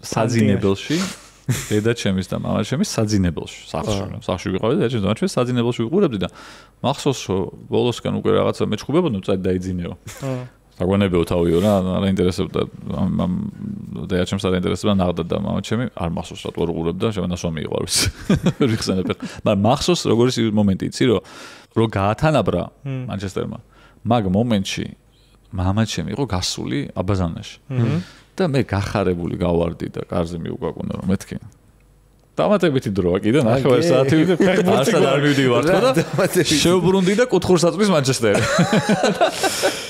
საძინებელში დედა ჩემის და მამა ჩემის საძინებელში სახში ვიყავდი და ჩვენ ჩვენ საძინებელში ვიყურებდი და მახსოვს რომ ბოლოსკენ უკვე რაღაცა მეჩხუბებოდი წაი დაიძინეო. საგვანებეო თავიო რა არა ინტერესებდა და ჩემს არ ინტერესებდა ნახდა და მამა ჩემი არ მახსოვს რა თქო ვიყურებდა შემანასვამი იყო არის. ვერ ვიხსენებ. მაგრამ მახსოვს როგორ ის მომენტი იცი რომ გაათანაბრა მანჩესტერმა მაგ მომენტში მამა ჩემი იყო გასული აბაზანაში. და მე გახარებული გავარდი და კარზე მიუკვაკუნა რომ მეთქი. დამატებითი დროა კიდე 9 საათი არსად არ მივდივარ თქო და შევბრუნდი და კუთხურს აწვის მანჩესტერი.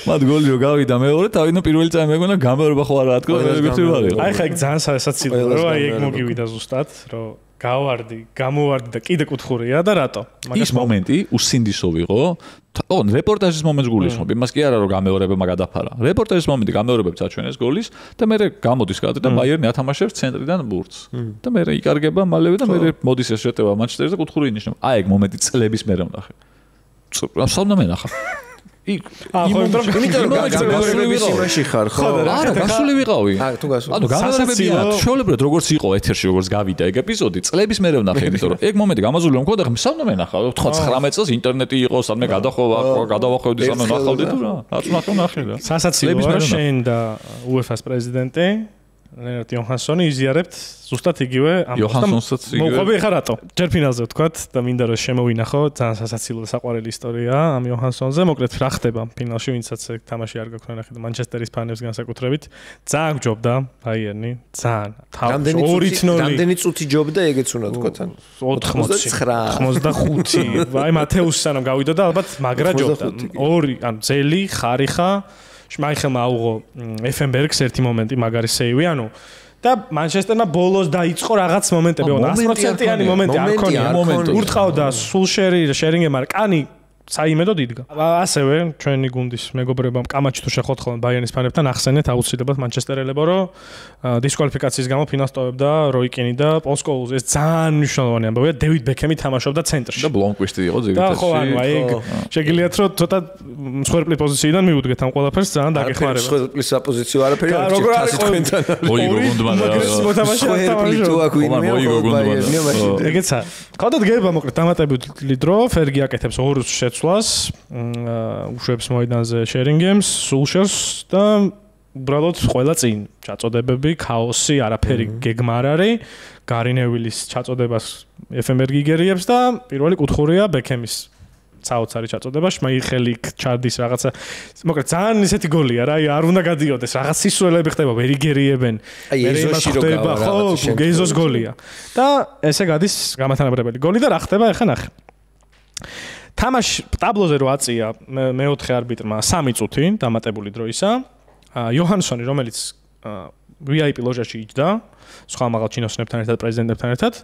მათ გოლი რო გავიდა მეორე თავიდან პირველი წამი მეგონა გამეორება ხო არა თქო ეგეთი ვარ იყო. აი ხა ეგ ძალიან სასაცილოა რომ აი ეგ მოგივიდა ზუსტად რომ გავარდი, გამოვარდი და კიდე კუთხურია და რატო? ის მომენტი უსინდისო ვიყო. ო, რეპორტაჟის მომენტს გულისხმობ. იმას კი არა რომ გამეორებებმა გადაფარა. რეპორტაჟის მომენტი გამეორებებს აჩვენეს გოლის და მე გამოდის კადრი და ბაიერნი ათამაშებს ცენტრიდან ბურთს. და მე იკარგება მალევე და მე მოდის ეს შეტევა მანჩესტერზე და კუთხური ინიშნება. აი ეგ მომენტი წლების მერე ვნახე. სამ ნახა. იმიტომ რომ გასულების იმაში ხარ ხო? არა, გასული ვიყავი. თუ გასული. ანუ გამეორებებია, ჩვეულებრივად როგორც იყო ეთერში, როგორც გავიდა ეგ ეპიზოდი, წლების მერე ვნახე, იმიტომ რომ ეგ მომენტი გამაზული რომ მქონდა, სამ ნახა, 99 წელს ინტერნეტი იყო, სადმე გადავახვევდი, სადმე ნახავდი თუ რა. რაც ნახე რა. სასაცილოა შენ და UEFA-ს პრეზიდენტი ლენარტ იოჰანსონი იზიარებთ ზუსტად იგივე იოჰანსონსაც იგივე მოყვები ხარ რატო ჯერ ფინალზე ვთქვათ და მინდა რომ შემოვინახო ძალიან სასაცილო და საყვარელი ისტორია ამ იოჰანსონზე მოკლედ რა ხდება ფინალში ვინცაც ეგ თამაში არ გაქვთ ნახე და მანჩესტერის ფანებს განსაკუთრებით ძალიან გჯობდა ბაიერნი ძალიან რამდენი წუთი ჯობდა ეგეც უნდა ვთქვათ 85 აი მათეუსს სანამ გავიდა და ალბათ მაგრა ჯობდა ორი ანუ ძელი ხარიხა შმაიხელმა აუღო ეფენბერგს ერთი მომენტი მაგარი სეივი ანუ და მანჩესტერმა ბოლოს დაიწყო რაღაც მომენტები, 100%-იანი მომენტი არ ქონია. ურტყავდა სულშერი, შერინგემ არ კანი საიმედოდ იდგა. ასევე ჩვენი გუნდის მეგობრებამ კამაჩი თუ შეხოთ ხოლმე ბაიერნის ფანებთან ახსენეთ აუცილებლად მანჩესტერელებო, რომ დისკვალიფიკაციის გამო ფინალს ტოვებდა როი კინი და პოლ სკოულზი. ეს ძალიან მნიშვნელოვანი ამბავია. დევიდ ბეკემი თამაშობდა ცენტრში. და ბლონკვისტი იყო ძირითადად. და ხო, ანუ აი შეგიძლიათ რომ ცოტა მსხვერპლის პოზიციიდან მივუდგეთ ამ ყველაფერს ძალიან დაგეხმარება. მსხვერპლის პოზიციო არაფერი არ არის თქვენთან. მოიგო გუნდმა და ეგეცა. ხოდოთ გება მოკლედ დამატებული დრო, ფერგი აკეთებს ორს შეცვლას, უშვებს მოედანზე შერინგემს, სულშერს და უბრალოდ ყველა წინ ჩაწოდებები, ქაოსი, არაფერი გეგმა არ არის. გარი ნევილის ჩაწოდებას ეფენბერგი იგერიებს და პირველი კუთხურია ბეკემის საოცარი ჩაწოდება, შმაიხელი ჩარდის რაღაცა. მოკლედ ძალიან ისეთი გოლია რა, არ უნდა გადიოდეს, რაღაც სისულელები ხდება, ვერ იგერიებენ. აი ეზოში რო გავა რაღაცა. ხო, ეზოს გოლია. და ესე გადის გამათანაბრებელი გოლი და რა ხდება ახლა ნახე. თამაში ტაბლოზე რო აწია მეოთხე არბიტრმა 3 წუთი დამატებული დროისა. იოჰანსონი, რომელიც VIP ლოჟაში იჯდა, სხვა მაღალ ჩინოსნებთან ერთად, პრეზიდენტებთან ერთად,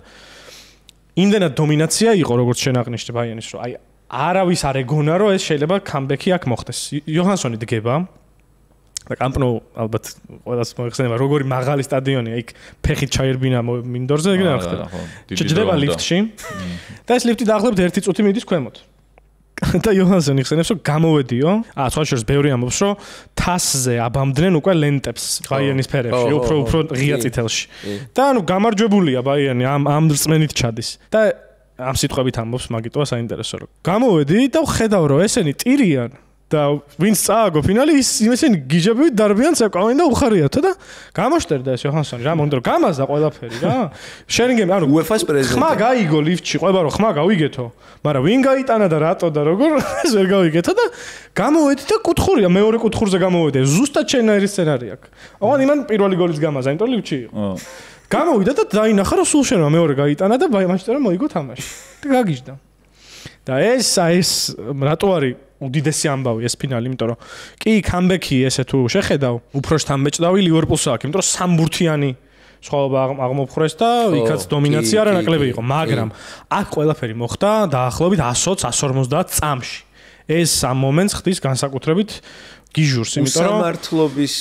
იმდენად დომინაცია იყო, როგორც შენ აღნიშნე ბაიანის, რომ აი არავის არ ეგონა, რომ ეს შეიძლება კამბექი აქ მოხდეს. იოჰანსონი დგება და კამპნო ალბათ ყველას მოიხსენება, როგორი მაღალი სტადიონია, იქ ფეხით ჩაერბინა მინდორზე, ეგრე არ ხდება. ჩჯდება ლიფტში და ეს ლიფტი დაახლოებით 1 წუთი მიდის ქვემოთ. და იოჰანსონი ხსენებს, რომ გამოვედიო. სხვა შორის ბევრი ამბობს, რომ თასზე აბამდნენ უკვე ლენტებს ბაიერნის ფერებში, უფრო ღია წითელში. და ანუ გამარჯვებულია ბაიერნი ამ რწმენით ჩადის. და ამ სიტყვებით ამბობს მაგიტოა საინტერესო, რომ გამოვედი და ხედავ, რომ ესენი ტირიან და ვინც წააგო ფინალი, ისინი გიჟებივით დარბიან წევკავენ და უხარიათო და გამოშტერდა ეს იოჰანსონი რა მონდრო გამაზდა ყველაფერი რა. შერინგემი ანუ UEFA-ს პრეზიდენტი. ხმა გაიგო ლიფტში, ყვება რომ ხმა გავიგეთო, მაგრამ ვინ გაიტანა და რატო და როგორ ეს ვერ გავიგეთო და გამოვედი და კუთხურია, მეორე კუთხურზე გამოვედი. ზუსტად შენაირი სცენარი აქვს. ოღონდ იმან პირველი გოლიც გამაზა, იმიტომ ლიფტში იყო. გამოვიდა და დაინახა რომ სულ შენმა მეორე გაიტანა და მანჩესტერმა მოიგო თამაში. და გაგიჟდა. და ეს რატო არის უდიდესი ამბავი ეს ფინალი, იმიტომ რომ კი კამბექი ესე თუ შეხედავ, უფროსთან მეჭდავი ლივერპულს აქვს, იმიტომ რომ სამბურთიანი სხვაობა აღმოფხრეს და იქაც დომინაცია არა ნაკლები იყო, მაგრამ აქ ყველაფერი მოხდა დაახლოებით 120-150 წამში. ეს ამ მომენტს ხდის განსაკუთრებით გიჟურს, იმიტომ რომ სამართლობის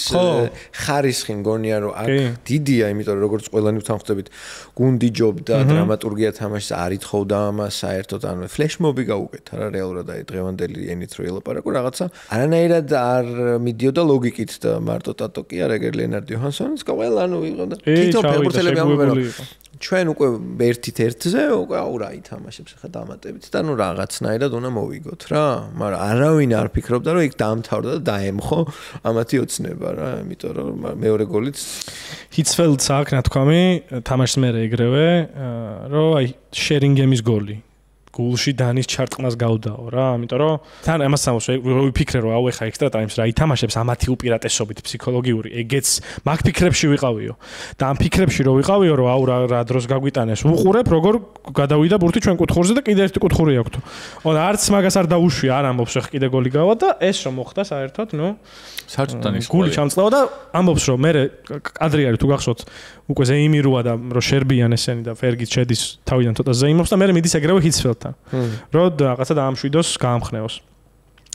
ხარისხი მგონია რომ აქ დიდია, იმიტომ რომ როგორც ყველანი ვთანხმდებით, გუნდი ჯობდა, დრამატურგია თამაშს არ ითხოვდა ამას საერთოდ, ანუ ფლეშმობი გაუგეთა რა რეალურად აი დღევანდელი ენით რო ელაპარაკო რაღაცა. არანაირად არ მიდიოდა ლოგიკით და მარტო ტატოკი არ ეგერ ლენარდ იოჰანსონიც ყველანუ იყო და თვითონ ფეხბურთელები ამბობენ რომ ჩვენ უკვე ერთით ერთზე უკვე აუ რა ითამაშებს ხა დამატებით და ნუ რაღაცნაირად უნდა მოვიგოთ რა, მაგრამ არავინ არ ფიქრობდა რომ იქ დაამთავრდა და დაემხო ამათი ოცნება რა, იმიტომ რომ მეორე გოლიც ჰიცფელდს აქვს ნათქვამი თამაშს მერე ეგრევე რომ აი შერინგემის გოლი გულში დანის ჩარტყმას გავდაო რა, იმიტომ რომ თან ამას ამბობს ვიფიქრე რომ აუ ეხა ექსტრა ტაიმს რა ითამაშებს ამათი უპირატესობით ფსიქოლოგიური ეგეც მაგ ფიქრებში ვიყავიო და ამ ფიქრებში რო ვიყავიო რომ აუ რა დროს გაგვიტანეს უყურებ როგორ გადავიდა ბურთი ჩვენ კუთხურზე და კიდე ერთი კუთხური აქვს. ოღონდ არც მაგას არ დაუშვია, არ ამბობს რომ კიდე გოლი გავა და ეს რომ მოხდა საერთოდ ნუ საერთოდ ის გული ჩამწლავა და ამბობს რომ მე კადრი არის თუ გახსოვთ უკვე ზეიმირუა და რომ შერბიან ესენი და ფერგიც შედის თავიდან ცოტა ზეიმობს და მე მიდის ეგრევე ჰიცფელდთან რომ რაღაცა დაამშვიდოს გაამხნევოს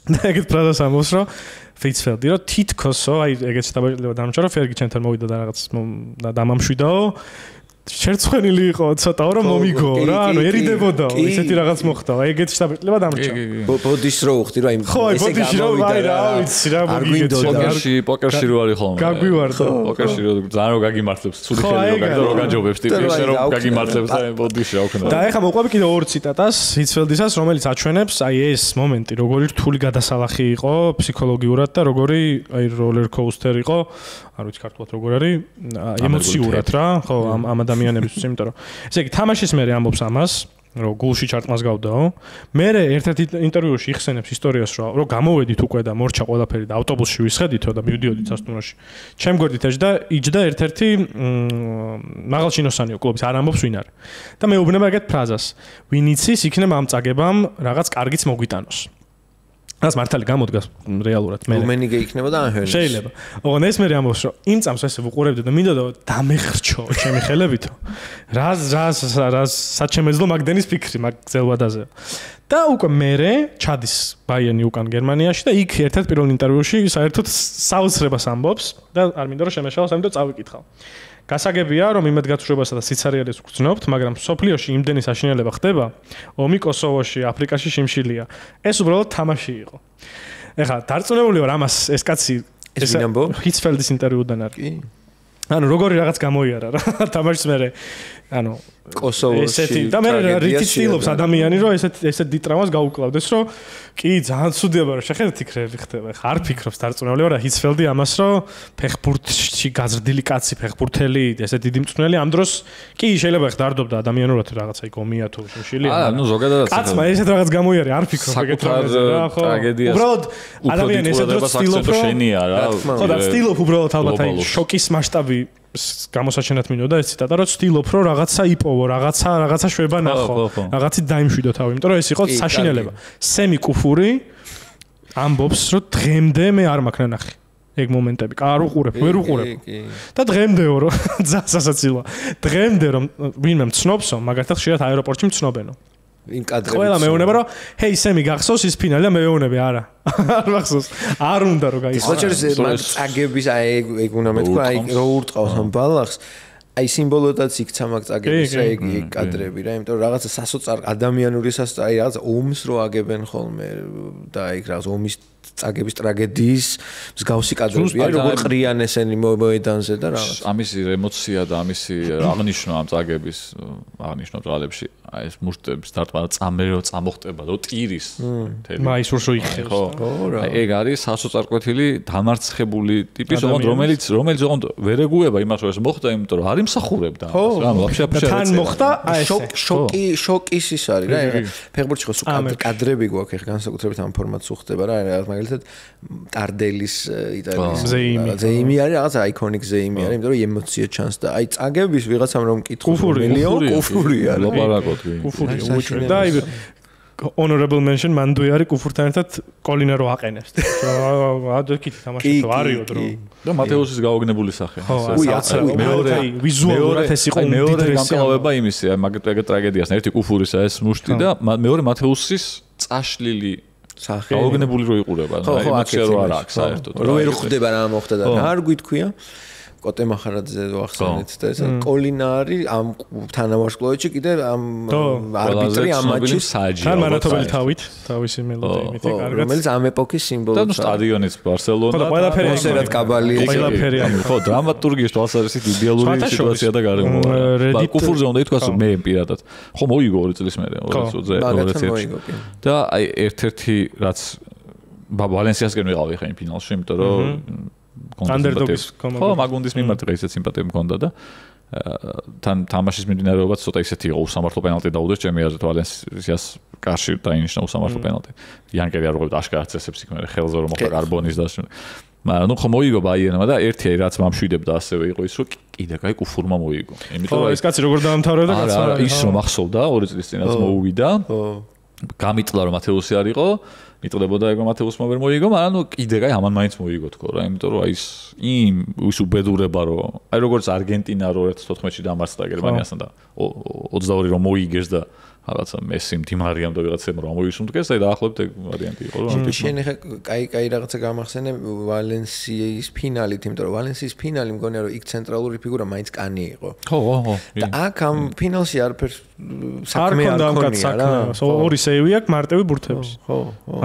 და ეგეთ ფრაზას ამბობს რომ ჰიცფელდი რომ თითქოსო აი ეგეთ შეტაბილება დამჭა რომ ფერგი ჩემთან მოვიდა და რაღაც დამამშვიდაო შერცხვენილი იყო ცოტა რომ მომიგო რა, ანუ ერიდებოდაო, ისეთი რაღაც მოხდა. აი ეგეთი შტაბილება დამრჩა. ბოდიში რო უხდი რომ აი ესე გამოვიდა რა, ვიცი რა მოგიდო. პოკერში რო არის ხოლმე. გაგვივარდა. პოკერში რო ძალიან რო გაგიმართლებს, ცუდი ხელი რო გაჯობებს ტიპი, ესე რომ გაგიმართლებს და ბოდიში რა უქნა. და ეხლა მოყვები კიდე ორ ციტატას ჰიცფელდისას, რომელიც აჩვენებს აი ეს მომენტი, როგორი რთული გადასალახი იყო ფსიქოლოგიურად და როგორი აი როლერ კოუსტერ იყო, არ ვიცი ქართულად როგორ არის, ემოციურად რა, ხო, ამ ადამიანებისთვის, იმიტომ რომ ესე იგი თამაშის მერე ამბობს ამას, რომ გულში ჩარტყმას გავდაო. მე ერთ-ერთ ინტერვიუში იხსენებს ისტორიას, რომ გამოვედით უკვე და მორჩა ყველაფერი და ავტობუსში ვისხედითო და მივდიოდით სასტუმროში. ჩემ გვერდით იჯდა ერთ-ერთი მაღალჩინოსანიო კლუბის, არ ამბობს ვინ არის. და მეუბნება ეგეთ ფრაზას, ვინ იცის იქნება ამ წაგებამ რაღაც კარგიც მოგვიტანოს. რას მართალი გამოდგას რეალურად მე რუმენიგე იქნება და ანჰერს შეიძლება ოღონ ეს მე ამბობს რომ იმ წამს ესე ვუყურებდი და მინდოდა დამეხრჩო ჩემი ხელებითო რას საჩემეძლო მაგდენის ფიქრი მაგ ძელვადაზე და უკვე მე ჩადის ბაიერნი უკან გერმანიაში და იქ ერთ-ერთ პირველ ინტერვიუში საერთოდ საოცრებას ამბობს და არ მინდა რომ შემეშალოს ამიტომ წავიკითხავ გასაგებია რომ იმედ გაცურებასა და სიცარიელეს ვგრძნობთ, მაგრამ სოფლიოში იმდენი საშინელება ხდება, ომი კოსოვოში, აფრიკაში შიმშილია. ეს უბრალოდ თამაში იყო. ეხლა დარწმუნებული ვარ ამას ეს კაცი ეს ვინამბო? ჰიცფელდის ინტერვიუდან არის. კი. ანუ როგორი რაღაც გამოიარა რა თამაშს მე ანუ კოსოვოში და მე რითი ცდილობს ადამიანი რომ ესეთ დიდ ტრავმას გაუკლავდეს რომ კი ძალიან ცუდია რომ შეხედეთ იქრები ხდება ხა არ ფიქრობს დარწმუნებული ვარ ჰიცფელდი ამას რომ ფეხბურთში გაზრდილი კაცი ფეხბურთელი ესეთ დიდი მწვრთნელი ამ დროს კი შეიძლება ხა დარდობდა ადამიანურად რაღაცა იქ ომია თუ შიმშილია ნუ ზოგადადაც კაცმა ესეთ რაღაც გამოიარა არ ფიქრობ ეგეთ რაღაცა რა ხო უბრალოდ ადამიანი ესეთ დროს ცდილობს რომ ხო და ცდილობს უბრალოდ ალბათ აი შოკის მასშტაბი გამოსაჩენად მინდოდა ეს ციტატა რომ ცდილობ რომ რაღაცა იპოვო რაღაცა შვება ნახო რაღაცით დაიმშვიდო თავი იმიტომ რომ ეს იყო საშინელება სემი კუფური ამბობს რომ დღემდე მე არ მაქვს ნახი ეგ მომენტები არ უყურებ ვერ უყურებ და დღემდეო რომ ძასასაცილოა დღემდე რომ ვინმე მცნობსო მაგალითად ხშირად აეროპორტში მცნობენო იმ კადრები ყველა მეუბნება რომ ჰეი სემი გახსოვს ის ფინალი და მე მეუბნები არა არ მახსოვს არ უნდა რომ გაიხსნა მაგ წაგების აი ეგ უნდა მეთქვა აი რო ურტყავს ამ ბალახს აი სიმბოლოდაც იქცა მაგ წაგების აი ეგ კადრები რა იმიტომ რომ რაღაცა სასოწარ ადამიანური აი რაღაცა ომს რო აგებენ ხოლმე და აი რაღაც ომის წაგების ტრაგედიის მსგავსი კადრებია როგორ ყრიან ესენი მოედანზე და რაღაც ამისი ემოცია და ამისი აღნიშნვა ამ წაგების აღნიშნვა ძალებში აი ეს მუშტების დარტყმა წამერო წამოხტება და ტირის მთელი მაისურს რო იხდებს ხო აი ეგ არის სასოწარკვეთილი დამარცხებული ტიპის რომელიც ოღონდ ვერ ეგუება იმას რომ ეს მოხდა იმიტომ რომ არ იმსახურებდა რა ვაფშე თან მოხდა აი შოკის ის არის რა ფეხბურთში ხო სულ კადრები გვაქვს ეხლა განსაკუთრებით ამ ფორმატს უხდება რა მაგალითად ტარდელის იტალიის ზეიმი არის რაღაც აიკონიკ ზეიმი არის იმიტომ რომ ემოცია ჩანს და აი წაგების ვიღაცამ რომ მკითხოს კუფურია ლაპარაკობ კუფურია უჩვენ და აი honorable mention მანდუი არის კუფურთან ერთად კოლინა რო აყენებს ადეკით თამაშობს არიო დრო და მათეუსის გაოგნებული სახე მეორე ვიზუალურად ეს იყო მეორე გამკლავება იმისია მაგ ტრაგედიას ერთი კუფურისა ეს მუშტი და მეორე მათეუსის წაშლილი სახე გაოგნებული რო იყურება ემოცია რო არ აქვს საერთოდ რო ვერ ხვდება რა მოხდა და არ გვითქვია კოტე მახარაძე ვახსენეთ და ეს კოლინა არის ამ თანავარსკვლავედში კიდე ამ არბიტრი ამ მატჩის თან მანათობელი თავისი მელოდიით კარგად რომელიც ამ ეპოქის სიმბოლოა და სტადიონის ბარსელონა და ყველაფერი მოსერად კაბალი ყველაფერი ხო დრამატურგიის თვალსაზრისით იდეალური სიტუაცია და გარემოა კუფურზე უნდა ითქვას მე პირადად ხო მოიგო 2 წლის მერე 2021 და აი ერთ-ერთი რაც ვალენსიასგან ვიყავი ხა იმ ფინალში იმიტომ რომ ანდერდოგის კომანდა. ხო, მაგუნდის მიმართ ისეთ სიმპათიები მქონდა და თან თამაშის მიმდინარეობაც ცოტა ისეთი იყო უსამართლო პენალტი დაუდეს ჩემი აზრით ვალენსიას კარში დაინიშნა უსამართლო პენალტი. იანკერი არ უყურებდა აშკარად წესებს იქ მე ხელზე რომ მოხდა კარბონის და მაგრამ ნუ ხო მოიგო ბაიერნმა და ერთი რაც მამშვიდებდა ასევე იყო ის რომ კიდე კაი კუფურმა მოიგო. იმიტომ რომ ეს კაცი როგორ დაამთავრებდა კაცმა ის რომ ახსოვდა 2 წლის წინაც მოუვიდა. გამიტყდა რომ მათეუსი არ იყო მიტყდებოდა ეგ მათეუსმა ვერ მოიგო, მაგრამ ნუ კიდე კაი ამან მაინც მოიგო თქო რა, იმიტომ რომ აი ის უბედურება რომ აი როგორც არგენტინა რო 2014-ში დამარცხდა გერმანიასთან და 22 რომ მოიგეს და რაღაცა მესიმ დიმარიამ და ვიღაცამ რომ მოისუნთქეს და დაახლოებით ეგ ვარიანტი იყო რომ შენ ახლა კაი რაღაცა გამახსენე ვალენსიის ფინალით, იმიტომ რომ ვალენსიის ფინალი მგონია რომ იქ ცენტრალური ფიგურა მაინც კანი იყო. ხო. და აქ ამ ფინალში არაფერს საქმე არ ქონია რა. ორი სეივი აქვს მარტივი ბურთების. ხო.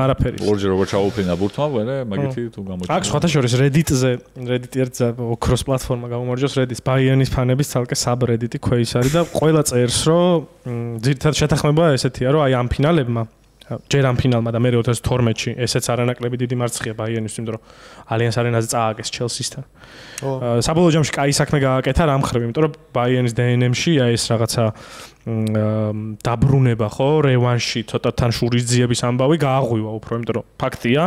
არაფერი. ორჯერ როგორ ჩაუფრინა ბურთმა, მე მაგითი თუ გამოჩნდა. აქ სხვათა შორის Reddit-ზე, Reddit ერთზა ოქროს პლატფორმა გამომარჯოს Reddit-ს ბაიერნის ფანების ცალკე sub-Reddit-ი ქვეის არის და ყველა წერს რომ ძირითადად შეთანხმება ესეთია რომ აი ამ ფინალებმა ჯერ ამ ფინალმა და მე 2012-ში ესეც არანაკლები დიდი მარცხია ბაიერნის, იმიტომ რომ ალიანს არენაზე წააგეს ჩელსისთან. საბოლოო ჯამში კაი საქმე გააკეთა რამ ხრები, იმიტომ რომ ბაიერნის DNM-ში აი ეს რაღაცა დაბრუნება ხო, რევანში, ცოტა თან შურის ძიების ამბავი გააღვივა უფრო, იმიტომ რომ ფაქტია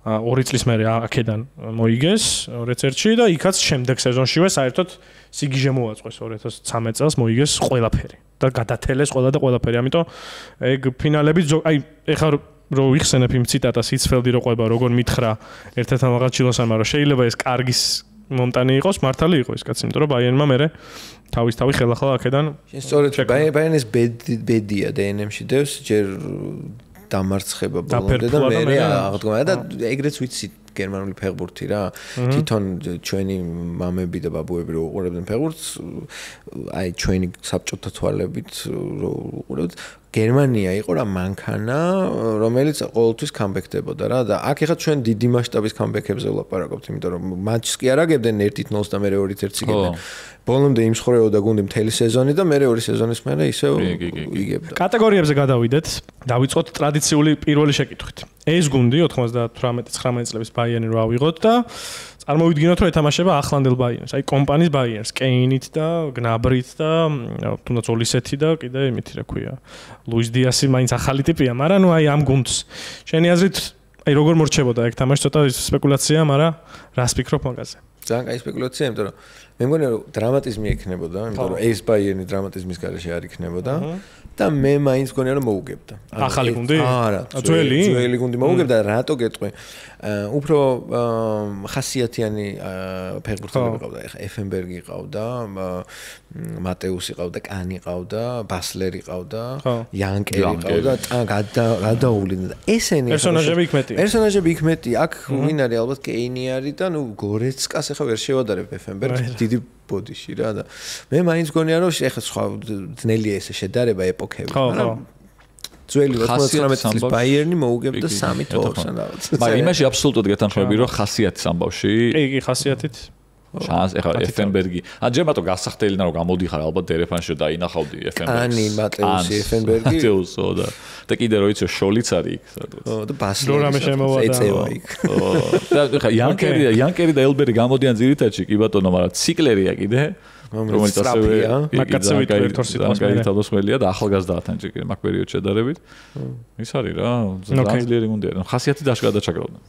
2 წლის მერე აქედან მოიგეს 2-1-ში და იქაც შემდეგ სეზონშივე საერთოდ სიგიჟე მოაწყვეს 2013 წელს მოიგეს ყველაფერი და გადათელეს ყველა და ყველაფერი. ამიტომ ეგ ფინალები აი ეხლა რო ვიხსენებ იმ ციტატას იცფელდი რო ყვება როგორ მითხრა ერთ-ერთმა მაღალჩილოსანმა რომ შეიძლება ეს კარგის მომტანი იყოს მართალი იყო ეს კაცი იმიტომ რომ ბაიერნმა მერე თავი ხელახლა აქედან სწორედ ბაიერნის ბედია დნმ-ში დევს ჯერ დამარცხება ბოლომდე და მერე აღდგომა და ეგრეც ვიცი გერმანული ფეხბურთი რა თვითონ ჩვენი მამები და ბაბუები რო უყურებდნენ ფეხბურთს აი ჩვენი საბჭოთა თვალებით რო უყურებთ გერმანია იყო რა მანქანა რომელიც ყოველთვის კამბექდებოდა რა და აქ ეხლა ჩვენ დიდი მასშტაბის კამბექებზე ვლაპარაკობთ იმიტომ რომ მატჩს კი არ აგებდნენ 1-0 და მე 2-1 იგებდნენ ბოლომდე იმსხვრეოდა გუნდი მთელი სეზონი და მე ორი სეზონის მერე ისევ იგებდა კატეგორიებზე გადავიდეთ დავიწყოთ ტრადიციული პირველი შეკითხვით ეს გუნდი 98-19 წლების ბაიერნი რო ავიღოთ და წარმოვიდგინოთ რომ ეთამაშება ახლანდელ ბაიერნს აი კომპანიის ბაიერნს კეინით და გნაბრით და თუნდაც ოლისეთი და კიდე იმითი რა ქვია ლუის დიასი მაინც ახალი ტიპია მაგრამ ნუ აი ამ გუნდს შენი აზრით აი როგორ მორჩებოდა ეგ თამაში ცოტა სპეკულაცია მაგრამ რას ფიქრობ მაგაზე ძალიან კაი სპეკულაცია იმიტომ რომ მე მგონია რომ დრამატიზმი ექნებოდა იმიტომ რომ ეს ბაიერნი დრამატიზმის გარეშე არ იქნებოდა და მე მაინც მგონია რომ მოუგებდა ახალი გუნდი არა ძველი გუნდი მოუგებდა რატო გეტყვი უფრო ხასიათიანი ფეხბურთელები ყავდა ეხა ეფენბერგი ყავდა მატეუსი ყავდა კანი ყავდა ბასლერი ყავდა იანკერი ყავდა გადაუვლინდა ესენი პერსონაჟები იქ მეტი აქ ვინ არის ალბათ კეინი არის და ნუ გორეცკას ეხა ვერ შევადარებ ეფენბერგს დიდი ბოდიში რა და მე მაინც გონია რომ ეხა სხვა ძნელია ესე შედარება ეპოქები მაგრამ ძველი 99 წლის ბაიერნი მოუგებდა 3-2-ს ან რაღაც მაგრამ იმაში აბსოლუტურად გეთანხმები რომ ხასიათის ამბავში კი ხასიათით შანს ეხლა ეფენბერგი ან ჯერ მარტო გასახდელი და რომ გამოდიხარ ალბათ დერეფანში და ინახავდი ეფენბერგს ანი მატეუსი ეფენბერგი მატეუსო და კიდე რო იცი შოლიც არის იქ და ბასლერი ეწევა იქ და ეხლა იანკერი და ელბერი გამოდიან ძირითადში კი ბატონო მაგრამ ციკლერია კიდე რომელიც ასევე მაგაცევით ერთორ სიტყვასმელია და ახალგაზრდათან ჯერ მაგ პერიოდში შედარებით ის არის რა ძალიან გუნდია ხასიათი დაჩაგრავდა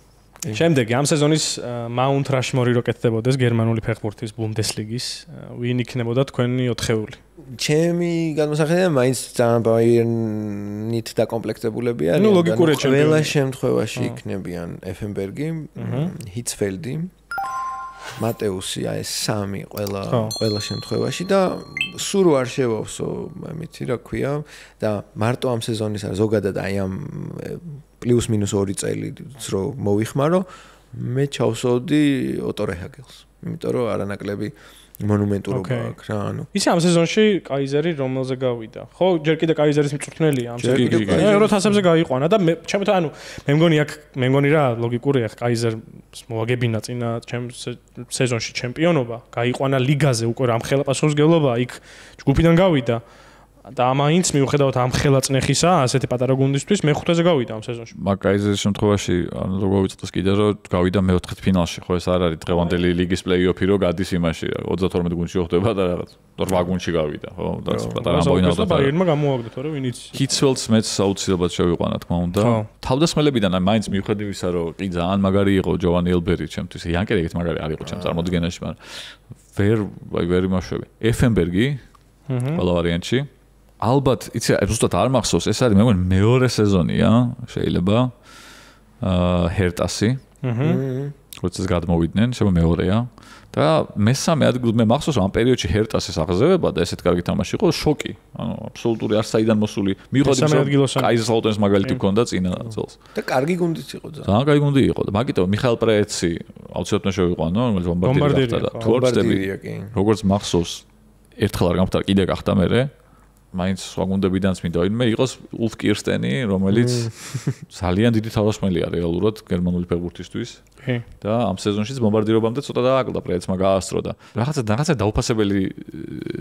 შემდეგი ამ სეზონის Mount Rushmore-ი რო კეთდებოდეს გერმანული ფეხბურთის Bundesliga-ის ვინ იქნებოდა თქვენი 4-ეული? ჩემი განმოსახედია მაინც ძალიან ბაიერნით დაკომპლექტებულები არიან. ნუ ლოგიკურია ჩემი. ყველა შემთხვევაში იქნებიან ეფენბერგი, ჰიცფელდი, მატეუსი აი სამი ყველა შემთხვევაში და სულ არ შევავსო ამითი რა ქვია და მარტო ამ სეზონის არ ზოგადად აი ამ პლუს მინუს 2 წელიც რო მოვიხმარო მე ჩავსოვდი ოტო რეჰაგელს იმიტომ რომ არანაკლები მონუმენტურობა აქვს რა ანუ ისე ამ სეზონში კაიზერი რომელზე გავიდა ხო ჯერ კიდე კაიზერის მწვრთნელია ამ სეზონში ევროთასებზე გაიყვანა და ჩემთვის ანუ მე მგონი რა ლოგიკურია კაიზერს მოაგებინა წინა სეზონში ჩემპიონობა გაიყვანა ლიგაზე უკვე რამხელა პასუხისმგებლობა იქ ჯგუფიდან გავიდა და მაინც მიუხედავად ამ ხელაწნეხისა ასეთი პატარა გუნდისთვის მეხუთეზე გავიდა ამ სეზონში. მაგაიზერის შემთხვევაში ანუ როგორ ვიცოდეს კიდე რომ გავიდა მეოთხედ ფინალში ხო ეს არ არის დღევანდელი ლიგის პლეიოფი რო გადის იმაში 32 გუნდში ხდება და რაღაც 8 გუნდში გავიდა ხო და პატარა ამბოინა და ბაიერნმა გამოაგდა თორე ვინ იცის. ჰიცველს მეც აუცილებლად შევიყვანა თქმა უნდა. თავდასხმელებიდან მაინც მიუხედავისა რომ კი ძალიან მაგარი იყო ჯოვანი ელბერი ჩემთვის იანკერი ეგეთ მაგარი არ იყო ჩემს წარმოდგენაში მაგრამ ვერ იმაშვები. ეფენბერგი ყველა ვარიანტში ალბათ, იცი, ზუსტად არ მახსოვს, ეს არის მე მგონი მეორე სეზონია, შეიძლება ჰერტასი. როდესაც გადმოვიდნენ, შეიძლება მეორეა. და მესამე ადგილ მე მახსოვს ამ პერიოდში ჰერტასის აღზევება და ესეთ კარგი თამაში იყო შოკი. ანუ აბსოლუტური არ საიდან მოსული. მიიღოთ კაიზერსლაუტერნის მაგალითი ჰქონდა წინა წელს. და კარგი გუნდიც იყო ძალიან. ძალიან კარგი გუნდი იყო და მაგიტო მიხაელ პრეეცი აუცილებლად შევიყვანო, რომელიც ბომბარდირი გახდა და როგორც მახსოვს ერთხელ არ გამხდარა კიდე გახდა მერე მაინც სხვა გუნდებიდანაც მინდა ვინმე იყოს ულფ კირსტენი, რომელიც ძალიან დიდი თავდასხმელია რეალურად გერმანული ფეხბურთისთვის. და ამ სეზონშიც ბომბარდირობამდე ცოტა დააკლდა პრეცმა გაასწრო და რაღაცა დაუფასებელი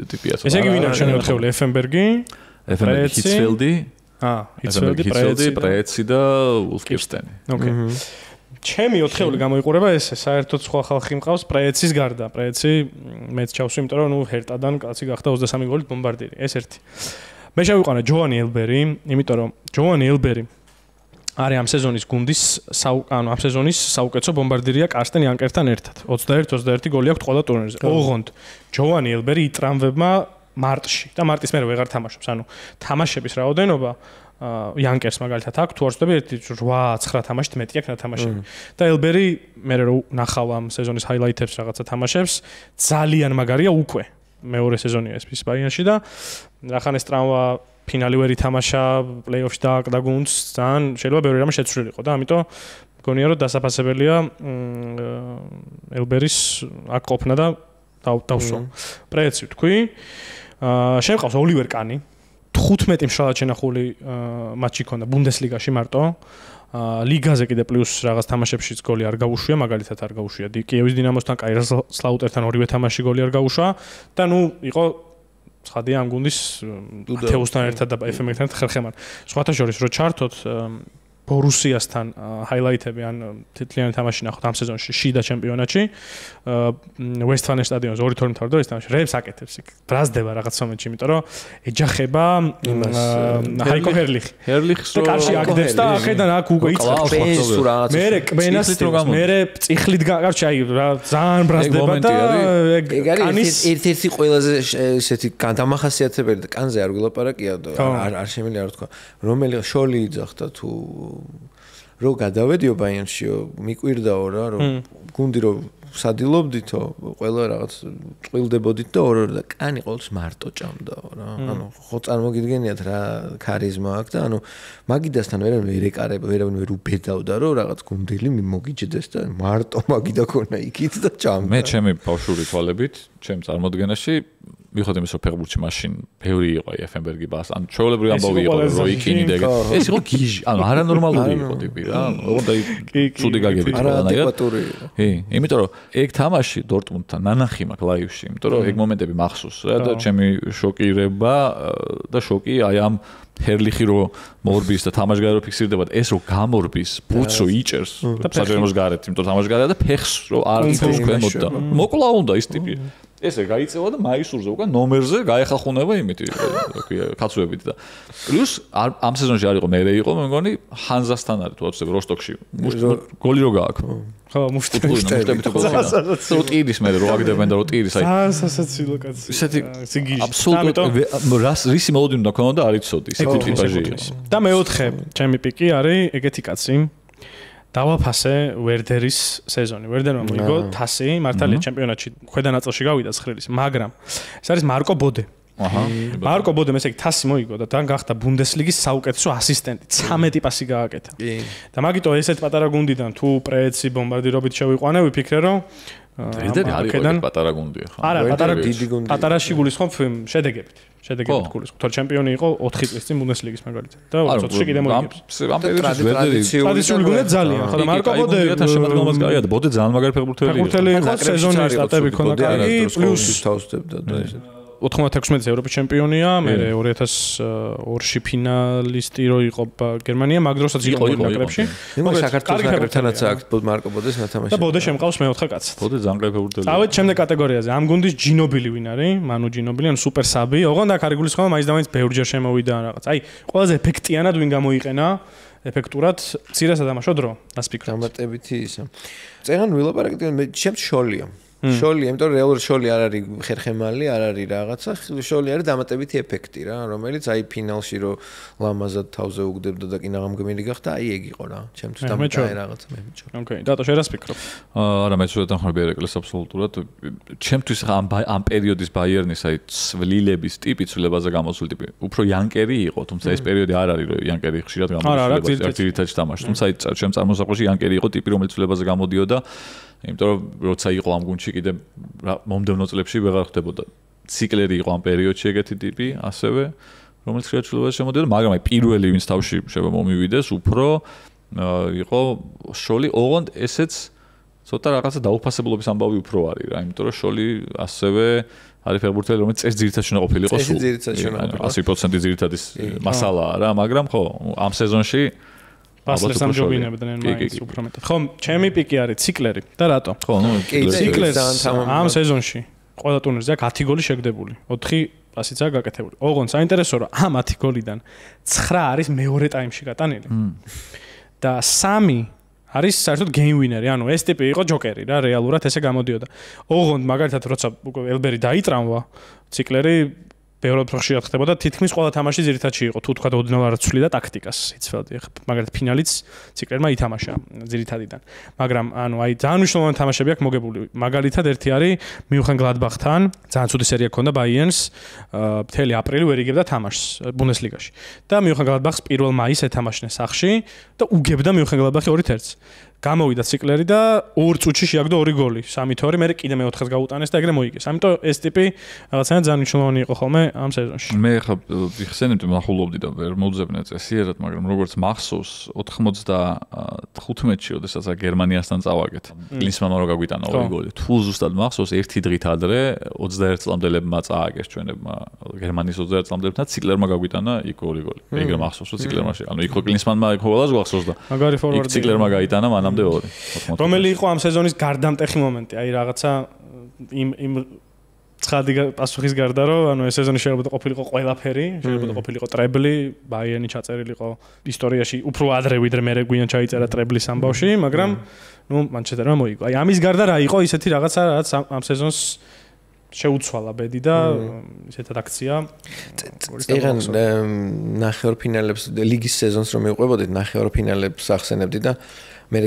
ტიპია. ესე იგი ვინ არის შენი 4-ეული? ეფენბერგი, ჰიცფელდი, ჰიცფელდი, პრეცი და ულფ კირსტენი. ოკეი. ჩემი 4-ეული გამოიყურება ესე, საერთოდ სხვა ხალხი მყავს პრეცის გარდა. პრეცი მეც ჩავსვი, იმიტომ რომ ნუ ჰერტადან კაცი გახდა 23 გოლით ბომბარდირი. ეს ერთი. მე შევიყვანა ჯოვანი ელბერი, იმიტომ რომ ჯოვანი ელბერი არის ამ სეზონის გუნდის, ანუ ამ სეზონის საუკეთესო ბომბარდირია კარსტენ იანკერთან ერთად. 21 გოლი აქვს ყველა ტურნირზე. ოღონდ ჯოვანი ელბერი იტრამვებმა მარტში და მარტის მერე ვეღარ თამაშობს. ანუ თამაშების რაოდენობა Youngers მაგალითად აქვს თუ არ ვცდები 8-9 თამაშით მეტი აქვს ნათამაშები. და ელბერი მე რო ნახავ ამ სეზონის ჰაილაითებს რაღაცა თამაშებს, ძალიან მაგარია უკვე. მეორე სეზონია ეს ბაიერნში და რახან ეს ტრამვა ფინალი ვერ ითამაშა, პლეიოფში დააკდა გუნდს, ძალიან შეიძლება ბევრი რამე შეცვლილიყო და ამიტომ მგონია რომ დასაფასებელია ელბერის აქ ყოფნა და დავსვა. პრეცი ვთქვი. შემყავს ოლივერ კანი 15 მშრალად შენახული მატჩი ქონდა ბუნდესლიგაში მარტო. ლიგაზე კიდე პლუს რაღაც თამაშებშიც გოლი არ გაუშვია, მაგალითად არ გაუშვია კიევის დინამოსთან, კაირსლაუტერთან ორივე თამაში გოლი არ გაუშვა და ნუ იყო ცხადია ამ გუნდის ათეუსთან ერთად და FM-თან ხერხემან. სხვათა შორის რო ჩართოთ ბორუსიასთან ჰაილაითები ან თითლიანი თამაში ნახოთ ამ სეზონში შიდა ჩემპიონატში ვესტფალის სტადიონზე 2-2 მთავრდა ეს თამაში რებს აკეთებს იქ ბრაზდება რაღაც მომენტში იმიტომ რომ ეჯახება ჰაიკო ჰერლიხს და კარში აკეთებს და ახედან აქ უკვე იწყებს მერე კბენას მერე წიხლით კარში აი ძალიან ბრაზდება და ეგ არის ერთ-ერთი ყველაზე ესეთი დამახასიათებელი და კანზე არ გულაპარაკია არ შემიძლია რა თქვა რომელი შოლი იძახდა თუ რო გადავედიო ბაიერნშიო მიკვირდაო რა რომ გუნდი რო სადილობდითო ყველა რაღაც წვილდებოდით და ორ-ორ და კანი ყოველთვის მარტო ჭამდაო რა ანუ ხო წარმოგიდგენიათ რა ქარიზმა აქვს და ანუ მაგიდასთან ვერ ეკარება ვერავინ ვერ უბედავდა რომ რაღაც გუნდელი მოგიჯდეს და მარტო მაგიდა ქონა იქით და ჭამდა მე ჩემი ბავშვური თვალებით ჩემ წარმოდგენაში ვიხოთ იმის რომ ფეხბურთში მაშინ ბევრი იყო ეფენბერგი ბას ან ჩვეულებრივი ამბავი იყო როიკინი და ეს იყო გიჟი ანუ არანორმალური იყო ტიპი რა ოღონდ აი ცუდი გაგებით ყველანაირად იმიტომ რომ ეგ თამაში დორტმუნდთან ნანახი მაქვს ლაივში იმიტომ რომ ეგ მომენტები მახსოვს რა და ჩემი შოკირება და შოკი აი ამ ჰერლიხი რო მორბის და თამაშგარე რო ფიქსირდება და ეს რო გამორბის ბუცს რო იჭერს საჯერიმოს გარეთ იმიტომ თამაშგარე და ფეხს რო არ იწევს ქვემოთ და მოკლა უნდა ის ტიპი ესე გაიწევა და მაისურზე უკვე ნომერზე გაეხახუნება იმით კაცოებით და პლუს ამ სეზონში არ იყო მერე იყო მე მგონი ჰანზასთან არის თუ ვაცებ როსტოკში გოლი რო გააქვს ხო მუშტები თუ გოლი რო ტირის მერე რო აგდებენ და რო ტირის აი სასაცილო კაცი ისეთი აბსოლუტურად რისი მოლოდი უნდა ქონოდა არ იცოდი ისეთი ტიპაჟი და მეოთხე ჩემი პიკი არის ეგეთი კაცი დავაფასე ვერდერის სეზონი. ვერდერმა მოიგო თასი, მართალია ჩემპიონატში ქვედა ნაწილში გავიდა ცხრილის, მაგრამ ეს არის მარკო ბოდე. მარკო ბოდემ ესე იგი თასი მოიგო და თან გახდა ბუნდესლიგის საუკეთესო ასისტენტი. 13 პასი გააკეთა. და მაგიტო ესეთ პატარა გუნდიდან თუ პრეცი ბომბარდირობით შევიყვანე, ვიფიქრე რომ ვერდერი არის პატარა გუნდია ხო? არა, პატარაში გულისხმობ შედეგებით. შედეგებით გულისხმობ. თორე ჩემპიონი იყო 4 წლის წინ ბუნდესლიგის მაგალითად. და 20-ში კიდე მოიგებს. ამ პერიოდში ვერდერი ტრადიციული გუნდია ძალიან. ხო და მარკო ბოდე შემოდგომაც გაია და ბოდე ძალიან მაგარი ფეხბურთელი იყო. სეზონის სტატები ქონდა კარგი, პლუს თავსდებდა და ესე 96-ზე ევროპის ჩემპიონია, მე 2002-ში ფინალისტი რო იყო გერმანია, მაგ დროსაც იყო ნაკრებში. მოკლედ საქართველოს ნაკრებთანაც აქვს მარკო ბოდეს ნათამაში. და ბოდე შემყავს მეოთხე კაცად. ბოდე ძალიან კარგი ფეხბურთელია. წავედ შემდეგ კატეგორიაზე. ამ გუნდის ჯინობილი ვინ არის? მანუ ჯინობილი, ან სუპერ საბი. ოღონდ აქ არის გულისხმობა, მაინც და მაინც ბევრჯერ შემოვიდა რაღაც. აი, ყველაზე ეფექტიანად ვინ გამოიყენა? ეფექტურად ცირას ათამაშო დრო. ასპიკრად. დამატებითი ისა. წერან ვილაპარაკეთ მე ჩემს შოლია. შოლი, იმიტომ რომ რეალურად შოლი არ არის ხერხემალი, არ არის რაღაცა, შოლი არის დამატებითი ეფექტი რა, რომელიც აი ფინალში რო ლამაზად თავზე უგდებდა და კინაღამგმელი გახდა, აი ეგ იყო რა, ჩემთვის დამატებითი რაღაცა მე მიჭირა. ოკეი, დატო შენ რას ფიქრობ? არა, მე ცუდად ახმები ერეკლეს აბსოლუტურად. ჩემთვის ამ პერიოდის ბაიერნის აი ცვლილების ტიპი, ცვლილებაზე გამოსული ტიპი, უფრო იანკერი იყო, თუმცა ეს პერიოდი არ არის რომ იანკერი ხშირად გამოსულებას ერთად თამაშობს, თუმცა ჩემ წარმოსახვაში იანკერი იყო ტიპი, რომელიც ცვლილებაზე გამოდიოდა. იმიტომ რომ როცა იყო ამ გუნდში კიდე მომდევნო წლებში ვეღარ ხდებოდა ციკლერი იყო ამ პერიოდში ეგეთი ტიპი ასევე რომელიც ხელშეუხლებას შემოდიოდა მაგრამ აი პირველი ვინც თავში შევა მომივიდეს უფრო იყო შოლი ოღონდ ესეც ცოტა რაღაცა დაუფასებლობის ამბავი უფრო არის რა იმიტომ რომ შოლი ასევე არის ფეხბურთელი რომელიც წეს ძირითადად უნდა ყოფილიყო სულ 100% ძირითადის მასალაა რა მაგრამ ხო ამ სეზონში ბასლერს ამჯობინებდნენ მაინც უფრო მეტად. ხო, ჩემი პიკი არის ციკლერი და რატო? ხო, ნუ ციკლერს ამ სეზონში ყველა ტურნირზე 10 გოლი შეგდებული, 4 პასიც აქვს გაკეთებული. ოღონდ საინტერესოა რომ ამ 10 გოლიდან 9 არის მეორე ტაიმში გატანილი. და 3 არის საერთოდ გეიმ ვინერი, ანუ ეს ტიპი იყო ჯოკერი რა, რეალურად ესე გამოდიოდა. ოღონდ მაგალითად როცა უკვე ელბერი დაიტრამვა, ციკლერი ბევრად ხშირად ხდებოდა თითქმის ყველა თამაში ძირითადში იყო თუ თქვა ოდნავ არ ცვლიდა ტაქტიკას იცfeldi მაგალითად ფინალიც ციკლერმა ითამაშა ძირითადიდან მაგრამ ანუ აი ძალიან მნიშვნელოვანი თამაშები აქვს მოგებული მაგალითად ერთი არის მიუნხენ-გლადბახთან ძალიან ცუდი სერია ჰქონდა ბაიერნს მთელი აპრილი ვერ იგებდა თამაშს ბუნდესლიგაში და მიუნხენ-გლადბახს 1 მაისს ეთამაშნენ სახში და უგებდა მიუნხენ-გლადბახი 2-1 გამოვიდა ციკლერი და 2 წუთში შეაგდო 2 გოლი 3-2 მე კიდე მე-4-ს გაუტანეს და ეგრე მოიგეს ამიტომ ეს ტიპი რაღაცა ძალიან მნიშვნელოვანი იყო ხოლმე ამ სეზონში მე ხა ვიხსენებ მახულობდი და ვერ მოძებნე წესიერად მაგრამ როგორც მახსოვს 95-ში როდესაც გერმანიასთან წავაგეთ კლინსმანმა რო გაგვიტანა 2 გოლი თუ ზუსტად მახსოვს ერთი დღით ადრე 21 წლამდელებმა წააგეს ჩვენებმა გერმანიის 21 წლამდელებთან ციკლერმა გაგვიტანა იქ 2 გოლი ეგრე მახსოვს რომ ციკლერმა ანუ იქ კლინსმანმა იქ ყველას გვახსოვს და მაგარი ფორვარდი იქ ციკლერმა გაიტანა რომელი იყო ამ სეზონის გარდამტეხი მომენტი, აი რაღაცა იმ ცხადი პასუხის გარდა რომ ანუ ეს სეზონი შეიძლება ყოფილიყო ყველაფერი, შეიძლება ყოფილიყო ტრებლი, ბაიერნი ჩაწერილიყო ისტორიაში უფრო ადრე ვიდრე მე გვიან ჩაიწერა ტრებლის ამბავში, მაგრამ ნუ მანჩესტერმა მოიგო. აი ამის გარდა რა იყო ისეთი რაღაცა რაც ამ სეზონს შეუცვალა ბედი და ისეთად აქცია. ეხან ნახევარფინალებს ლიგის სეზონს რომ მივყვებოდით, ნახევარფინალებს ახსენებდი და მე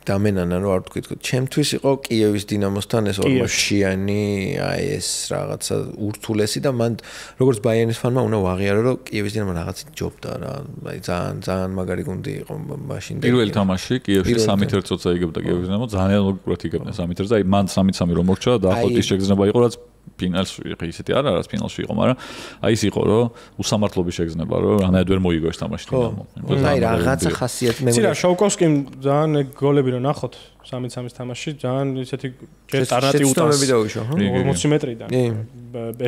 დამენანა რომ არ ვთქვით, ჩემთვის იყო კიევის დინამოსთან ეს ორმოშიანი, აი ეს რაღაცა ურთულესი და მან როგორც ბაიერნის ფანმა უნდა ვაღიარო რომ კიევის დინამო რაღაც ჯობდა რა, აი ძალიან მაგარი გუნდი იყო მაშინ. პირველი თამაში კიევში 3-1 წოცა იგებდა კიევის დინამო, ძალიან ლოგიკურად იგებდნენ 3-1-ზე, აი მან 3-3 რომ მორჩა და ახლა ის შეგრძნება იყო რაც ფინალში ისეთი არა რაც ფინალში იყო, მაგრამ აი ის იყო რომ უსამართლობის შეგრძნება რომ რანაირად ვერ მოიგო ეს თამაში დინამო. აი რაღაცა ხასიათი მე მგონია. შოვკოვსკიმ ძალიან გოლები რომ ნახოთ 3-3 თამაში ძალიან ისეთი ჭეტარატი უტანს 40 მეტრიდან.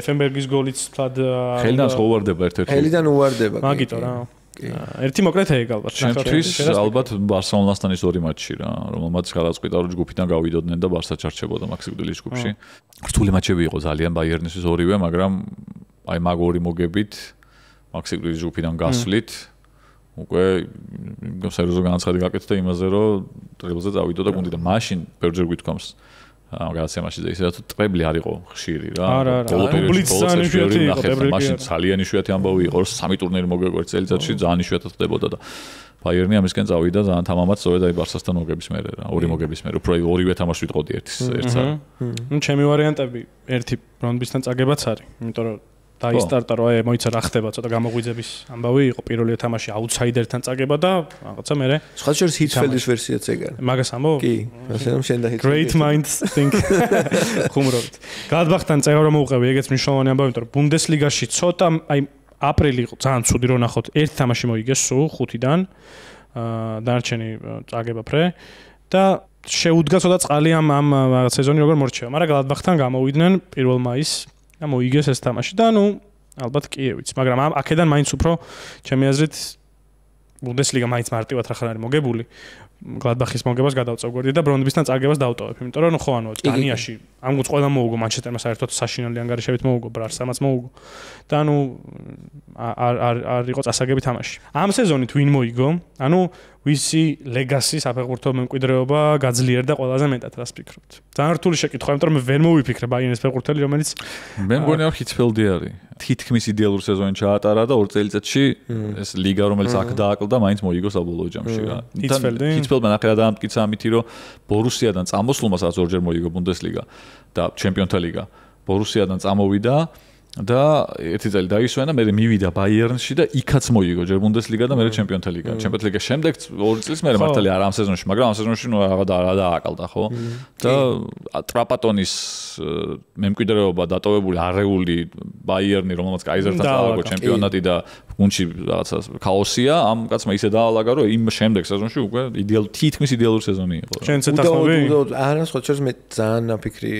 ეფენბერგის გოლიც თად ხელიდან უვარდება ერთ-ერთი. ხელიდან უვარდება. მაგიტო რა. ერთი მოკლედ ეგ ალბათ. ჩემთვის ალბათ ბარსელონასთან ის 2 მატჩი რა, რომელმაც გადაწყვიტა რომ ჯგუფიდან გავიდოდნენ და ბარსა ჩარჩებოდა მაქსიმდულის ჯგუფში. რთული მატჩები იყო ძალიან ბაიერნისთვის ორივე, მაგრამ აი მაგ 2 მოგებით მაქსიმდულის ჯგუფიდან გასვლით უკვე სერიოზულ განაცხადი გაკეთდა იმაზე, რომ ტრიბლზე წავიდო და გუნდიდან მაშინ ბევრჯერ გვითქვამს გადაცემაში და ისე თუ ტრიბლი არ იყო ხშირი რა. დუბლიც ძალიან იშვიათი იყო ტრიბლი. მაშინ ძალიან იშვიათი ამბავი იყო, რომ 3 ტურნირი მოგეგო ერთ წელიწადში ძალიან იშვიათად ხდებოდა და ბაიერნი ამისკენ წავიდა ძალიან თამამად სწორედ აი ბარსასთან მოგების მერე რა, 2 მოგების მერე, უფრო ორივე თამაში ვიტყოდი ერთს. ნუ ჩემი ვარიანტები ერთი ბრონბისთან წაგებაც არის, იმიტომ რომ დაისტარტა რომ აი მოიცა რა ხდება ცოტა გამოგვიძების ამბავი იყო პირველი თამაში აუთსაიდერთან წაგება და რაღაცა მერე სხვა შორის ჰიტფელდის ვერსიაც ეგ არის მაგას ამბო კი ასე რომ შენ და ჰიტფელდი Great minds think ხუმრობთ გლადბახთან წევა რომ მოუყევი ეგეც მნიშვნელოვანი ამბავი იმიტომ რომ ბუნდესლიგაში ცოტა აი აპრილი იყო ძალიან ცუდი რომ ნახოთ ერთ თამაში მოიგეს სულ 5-დან დანარჩენი წაგება ფრე და შეუდგა ცოტა წყალი ამ სეზონი როგორ მორჩება მაგრამ გლადბახთან გამოვიდნენ 1 მაისს და მოიგეს ეს თამაში და ნუ ალბათ კიევიც, მაგრამ აქედან მაინც უფრო ჩემი აზრით ბუნდესლიგა მაინც მარტივად რახან არის მოგებული. გლადბახის მოგებას გადავწევ და ბრონბისთან წარგებას დავტოვებ, იმიტომ რომ ხო ანუ დანიაში ამ გუნდს ყველა მოუგო მანჩესტერმა საერთოდ საშინელი ანგარიშებით მოუგო, ბრარსამაც მოუგო. და ნუ არ იყო წასაგები თამაში. ამ სეზონით ვინ მოიგო? ანუ ვისი ლეგასი საფეხბურთო მემკვიდრეობა გაძლიერდა ყველაზე მეტად რას ფიქრობთ? ძალიან რთული შეკითხვა, იმიტომ რომ მე ვერ მოვიფიქრე ბაიერნის ფეხბურთელი, რომელიც მე მგონია ჰიტფელდი არის. თითქმის იდეალური სეზონი ჩაატარა და 2 წელიწადში ეს ლიგა რომელიც აქ დააკლდა, მაინც მოიგო საბოლოო ჯამში რა. ჰიტფელდმა ნახე დაამტკიცა ამითი რომ ბორუსიადან წამოსულმა სადაც ორჯერ მოიგო ბუნდესლიგა და ჩემპიონთა ლიგა. ბორუსიადან წამოვიდა და ერთი წელი დაისვენა, მე მივიდა ბაიერნში და იქაც მოიგო ჯერ ბუნდესლიგა და მე ჩემპიონთა ლიგა. ჩემპიონთა ლიგა შემდეგ 2 წელს მე მართალია არა ამ სეზონში, მაგრამ ამ სეზონში ნუ რა დააყალდა ხო? და ტრაპატონის მემკვიდრეობა დატოვებული არეული ბაიერნი, რომელმაც კაიზერთან დააყო ჩემპიონატი და გუნდში რაღაცა ქაოსია, ამ კაცმა ისე დაალაგა, რომ იმ შემდეგ სეზონში უკვე თითქმის იდეალური სეზონი იყო. შენ ცეთახავი? არა, სხვა შორის მე ძალიან აფიქრი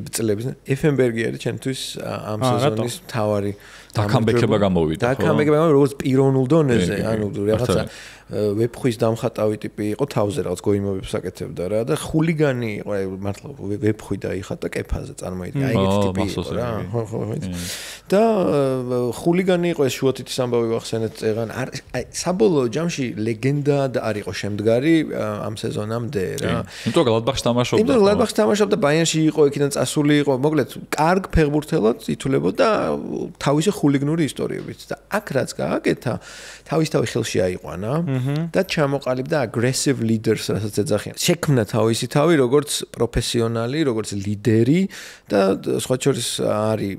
წლების ეფენბერგი არის ჩემთვის ამ სეზონის მთავარი დაკამბექება გამოვიდა. დაკამბექება როგორც პიროვნულ დონეზე, ანუ რაღაცა ვებხვის დამხატავი ტიპი იყო თავზე რაღაც გოიმობებს აკეთებდა რა და ხულიგანი იყო მართლა ვებხვი დაიხატა კეფაზე წარმოიდგინე აი ეგეთი ტიპი იყო რა და ხულიგანი იყო ეს შუათითის ამბავი ვახსენეთ წეღან აი საბოლოო ჯამში ლეგენდა და არ იყო შემდგარი ამ სეზონამდე რა იმიტომ გლადბახში თამაშობდა იმიტომ გლადბახში თამაშობდა ბაიერნში იყო იქიდან წასული იყო მოკლედ კარგ ფეხბურთელად ნამდვილად ითვლებოდა თავისი ხულიგნური ისტორიებით და აქ რაც გააკეთა თავისთავად ხელში აიყვანა და ჩამოყალიბდა aggressive leaders რასაც ეძახიან შექმნა თავისი თავი როგორც პროფესიონალი როგორც ლიდერი და სხვა შორის არის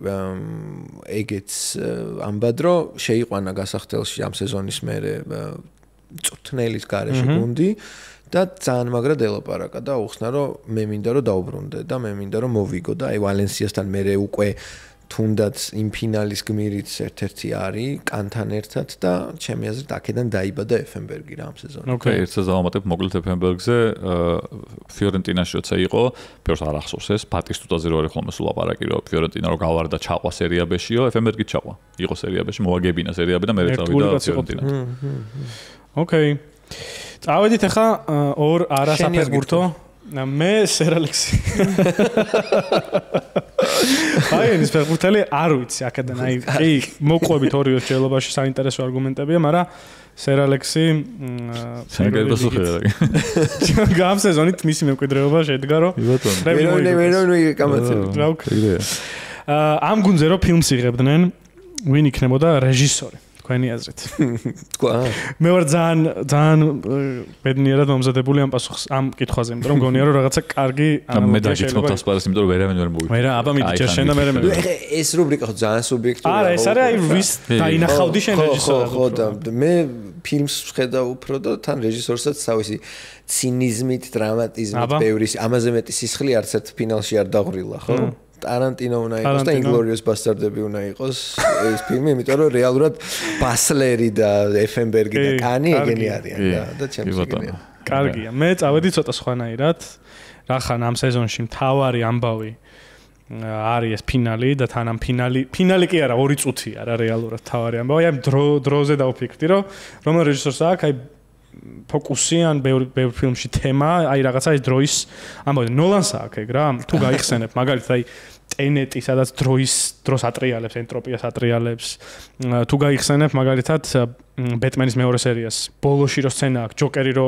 ეგეც ამბად რომ შეიყვანა გასახდელში ამ სეზონის მერე წვრთნელის გარეშე გუნდი და ძალიან მაგრად ელაპარაკა და უხსნა რომ მე მინდა რომ დაუბრუნდე და მე მინდა რომ მოვიგო და აი ვალენსიასთან მერე უკვე თუნდაც იმ ფინალის გმირიც ერთ-ერთი არის კანთან ერთად და ჩემი აზრით აქედან დაიბადა ეფენბერგი რა ამ სეზონში. ოკეი, ერთსაც დავამატებ მოკლედ ეფენბერგზე ფიორენტინაში როცა იყო, პირველს არ ახსოვს ეს, ბატისტუტაზე რო არის ხოლმე სულ ლაპარაკი რომ ფიორენტინა რო გავარდა ჩაყვა სერია B-შიო, ეფენბერგი ჩაყვა. იყო სერია B-ში, მოაგებინა სერია B და მე წავიდა ფიორენტინა. ოკეი. წავედით ახლა ორ არასაფეხბურთო მე სერ ალექსი. ბაიერნის ფეხბურთელი არ ვიცი აქედან აი კი მოყვებით ორივე შეელობაში საინტერესო არგუმენტებია, მაგრამ სერ ალექსი გამ სეზონით მისი მემკვიდრეობა შედგა რომ ვერონი გამოცემ. ამ გუნდზე რომ ფილმს იღებდნენ, ვინ იქნებოდა რეჟისორი? თქვენი აზრით. თქვა. მე ვარ ძალიან ბედნიერად მომზადებული ამ პასუხს ამ კითხვაზე, იმიტომ რომ მგონია რომ რაღაცა კარგი მე დაგიწყობ ასპარეზს, იმიტომ რომ ვერავინ ვერ მოვიდა. ვერა, აბა მიდიჭერ შენ და მე მე. ეხა ეს რუბრიკა ხო ძალიან სუბიექტურია. არა, ეს არის აი ვის დაინახავდი შენ რეჟისორად. ხო და მე ფილმს ვხედავ უფრო და თან რეჟისორსაც თავისი ცინიზმით, დრამატიზმით, ბევრი ამაზე მეტი სისხლი არც ერთ ფინალში არ დაღვრილა, ხო? ტარანტინო უნდა იყოს და ინგლორიუს ბასტარდები უნდა იყოს ეს ფილმი, იმიტომ რომ რეალურად ბასლერი და ეფენბერგი და კანი ეგენი არიან და ჩემს ეგენია. კარგია. მე წავედი ცოტა სხვანაირად. რახან ამ სეზონში მთავარი ამბავი არის ეს ფინალი და თან ამ ფინალი კი არა 2 წუთი არა რეალურად მთავარი ამბავი. აი დროზე დავფიქრდი რომ რომელ რეჟისორს აქვს აი ფოკუსი ან ბევრ ფილმში თემა, აი რაღაცა ეს დროის ამბავი ნოლანს აქვს ეგ რა. თუ გაიხსენებ მაგალითად აი ტენეტი, სადაც დროს ატრიალებს, ენტროპიას ატრიალებს. თუ გაიხსენებ მაგალითად ბეტმენის მეორე სერიას, ბოლოში რო სცენა აქვს, ჯოკერი რო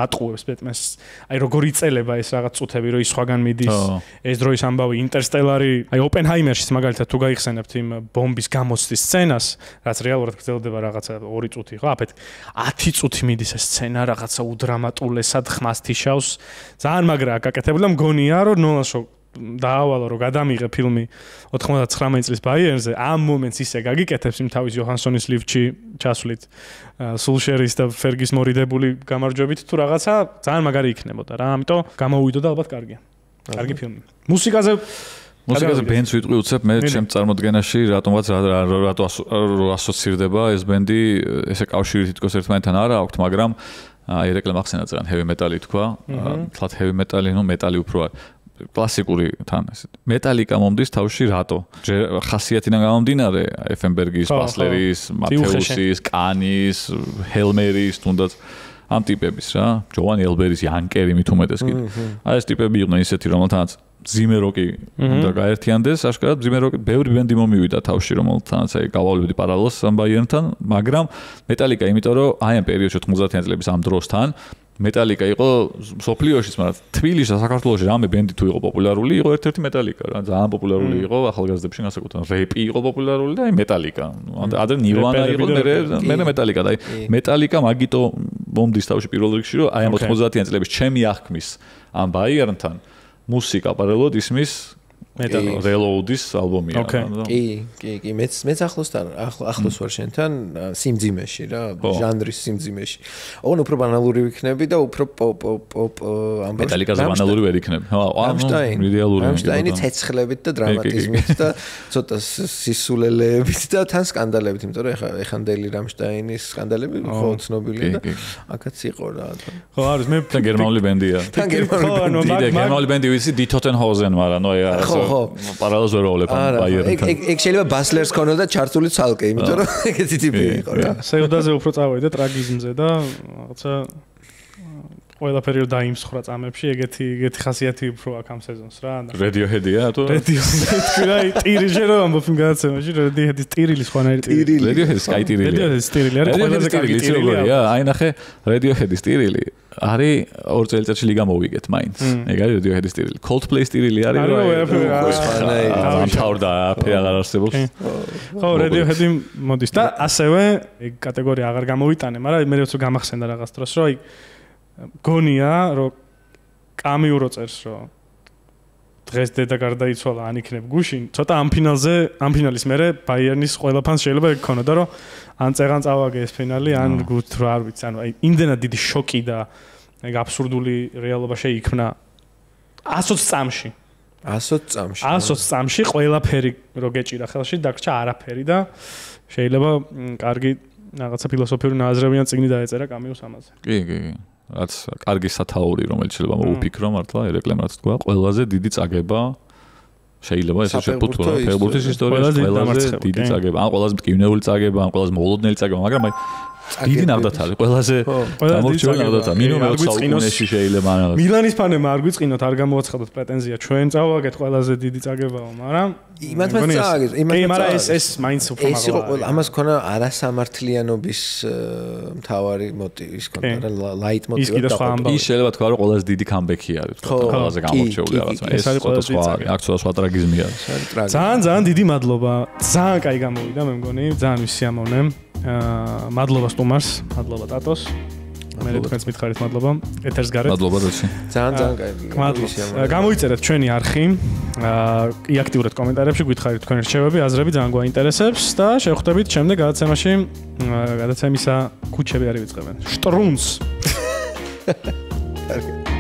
ატყუებს ბეტმენს, აი როგორ იწელება ეს რაღაც წუთები, რო ის სხვაგან მიდის, ეს დროის ამბავი, ინტერსტელარი, აი ოპენჰაიმერშიც მაგალითად თუ გაიხსენებთ იმ ბომბის გამოცდის სცენას, რაც რეალურად გრძელდება რაღაცა 2 წუთი, ხო? აფეთ 10 წუთი მიდის ეს სცენა, რაღაცა უდრამატულესად ხმას თიშავს. ძალიან მაგრაა გაკეთებული და მგონია რომ ნოლანსო დაავალო რომ გადამიღე ფილმი 99 წლის ბაიერნზე ამ მომენტს ისე გაგიკეთებს იმ თავის იოჰანსონის ლიფტში ჩასვლით სულშერის და ფერგის მორიდებული გამარჯვებით თუ რაღაცა ძალიან მაგარი იქნებოდა რა ამიტომ გამოუვიდო და ალბათ კარგია კარგი ფილმი მუსიკაზე ბენდს ვიტყვი უცებ მე ჩემ წარმოდგენაში რატომღაც რატო ასოცირდება ეს ბენდი ესე კავშირი თითქოს ერთმანეთთან არა აქვთ მაგრამ აი რეკლამა ახსენა ძალიან heavy metal-ი თქვა თლათ heavy metal-ი ნუ მეტალი უფრო კლასიკური თან ესე მეტალიკა მომდის თავში რატო ხასიათიდან გამომდინარე ეფენბერგის ბასლერის მათეუსის კანის ჰელმერის თუნდაც ამ ტიპების რა ჯოვანი ელბერის იანკერი მით უმეტეს კიდე აი ეს ტიპები იყვნენ ისეთი რომელთანაც ზიმეროკი უნდა გაერთიანდეს აშკარად ზიმეროკი ბევრი ბენდი მომივიდა თავში რომელთანაც აი გავავლებდი პარალელს ამ ბაიერნთან მაგრამ მეტალიკა იმიტომ რომ აი ამ პერიოდში 90-იან წლების ამ დროსთან მეტალიკა იყო სოფლიოშიც, მაგრამ თბილისში და საქართველოში რამე ბენდი თუ იყო პოპულარული, იყო ერთ-ერთი მეტალიკა რა, ძალიან პოპულარული იყო ახალგაზრდებში განსაკუთრებით. რეპი იყო პოპულარული და აი მეტალიკა. ადრე ნირვანა იყო, მე მეტალიკა და აი მეტალიკა მაგიტო მომდის თავში პირველ რიგში, რომ აი ამ 90-იან წლების ჩემი აღქმის ამ ბაიერნთან მუსიკა პარალელოდ ისმის რელოუდის ალბომია. კი, მეც ახლოს ვარ შენთან სიმძიმეში რა, ჟანრის სიმძიმეში. ოღონდ უფრო ბანალური ვიქნები და უფრო პოპ ამბავს. მეტალიკაზე ბანალური ვერ იქნები. ამშტაინი ცეცხლებით და დრამატიზმით და ცოტა სისულელეებით და თან სკანდალებით, იმიტომ რომ ეხანდელი რამშტაინის სკანდალები ხო ცნობილია და აქაც იყო რა. ხო არის მე გერმანული ბენდია. გერმანული ბენდი ვიცი დიტოტენჰაუზენ, მაგრამ ნუ აი ხო პარალელს ვერ ვავლებ ამ ბაიერნთან. ეგ შეიძლება ბასლერს ქონოდა ჩართული ცალკე, იმიტომ რომ ეგეთი ტიპი იყო რა. სეუდაზე უფრო წავედი ტრაგიზმზე და რაღაცა ყველაფერი რომ დაიმსხრა წამებში, ეგეთი ხასიათი უფრო აქვს ამ სეზონს რა. Radiohead-ია თუ? Radiohead-ი ტირი შეიძლება ამბობ იმ გადაცემაში, Radiohead-ის ტირილი სხვანაირი ტირილი. Radiohead-ის კაი ტირილი. Radiohead-ის ტირილი არის ყველაზე კარგი ტირილი. აი ნახე Radiohead-ის ტირილი. არის 2 წელიწადში ლიგა მოვიგეთ მაინც. ეგ არის Radiohead-ის სტილი. Coldplay სტილი არის რომ თავდააფერი აღარ არსებობს. ხო, Radiohead-ი მოდის და ასევე ეგ კატეგორია აღარ გამოვიტანე, მაგრამ მე როცა გამახსენდა რაღაც დროს, რომ აი გონია, რომ კამიურო წერს, რომ დღეს დედა გარდაიცვალა, ან იქნებ გუშინ. ცოტა ამ ფინალის მერე ბაიერნის ყველა ფანს შეიძლება ეგ ქონოდა, რომ ან წეღან წავაგე ეს ფინალი, ან გუთ რა არ ვიცი, ანუ აი იმდენად დიდი შოკი და ეგ აბსურდული რეალობა შეიქმნა 120 წამში. 120 წამში ყველაფერი რო გეჭირა ხელში, დაგრჩა არაფერი და შეიძლება კარგი რაღაცა ფილოსოფიური ნაზრები ან წიგნი დაეწერა კამიუს ამაზე. კი. რაც კარგი სათაური, რომელიც შეიძლება მოუფიქრო მართლა ერეკლემ რაც თქვა, ყველაზე დიდი წაგება შეიძლება ესე შეფუთქო რა ფეხბურთის ისტორიაში ყველაზე დიდი წაგება, ან ყველაზე მტკივნეული წაგება, ან ყველაზე მოულოდნელი წაგება, მაგრამ აი დიდი ნახდათ არის ყველაზე გამორჩეული ნახდათ. მინიმუმ 20 საუკუნეში შეიძლება რაღაც მილანის ფანებმა არ გვიწყინოთ, არ გამოაცხადოთ პრეტენზია, ჩვენ წავაგეთ ყველაზე დიდი წაგებაო, მაგრამ იმათ წავაგეთ, მაგრამ ეს მაინც უფრო მაგალითად. ეს იყო ამას ქონა არასამართლიანობის მთავარი მოტივი, ის ქონდა რა ლაით მოტივი და ის შეიძლება თქვა რომ ყველაზე დიდი კამბექი არის, ყველაზე გამორჩეული რაღაც. ეს არის ყველაზე აქ სხვა ტრაგიზმი არის. ძალიან დიდი მადლობა. ძალიან კაი გამოვიდა მე მგონი, ძალიან ვისიამოვნე. მადლობა სტუმარს, მადლობა ტატოს. მე თქვენს მითხარით მადლობა. ეთერს გარეთ. მადლობა დაში. ძალიან კაი. მადლობა. გამოიწერეთ ჩვენი არხი. აქტიურად კომენტარებში გითხარით თქვენი რჩევები, აზრები ძალიან გვაინტერესებს და შევხვდებით შემდეგ გადაცემაში. გადაცემისა ქუჩები არის ვიწყებენ. შტრუნს. კარგი.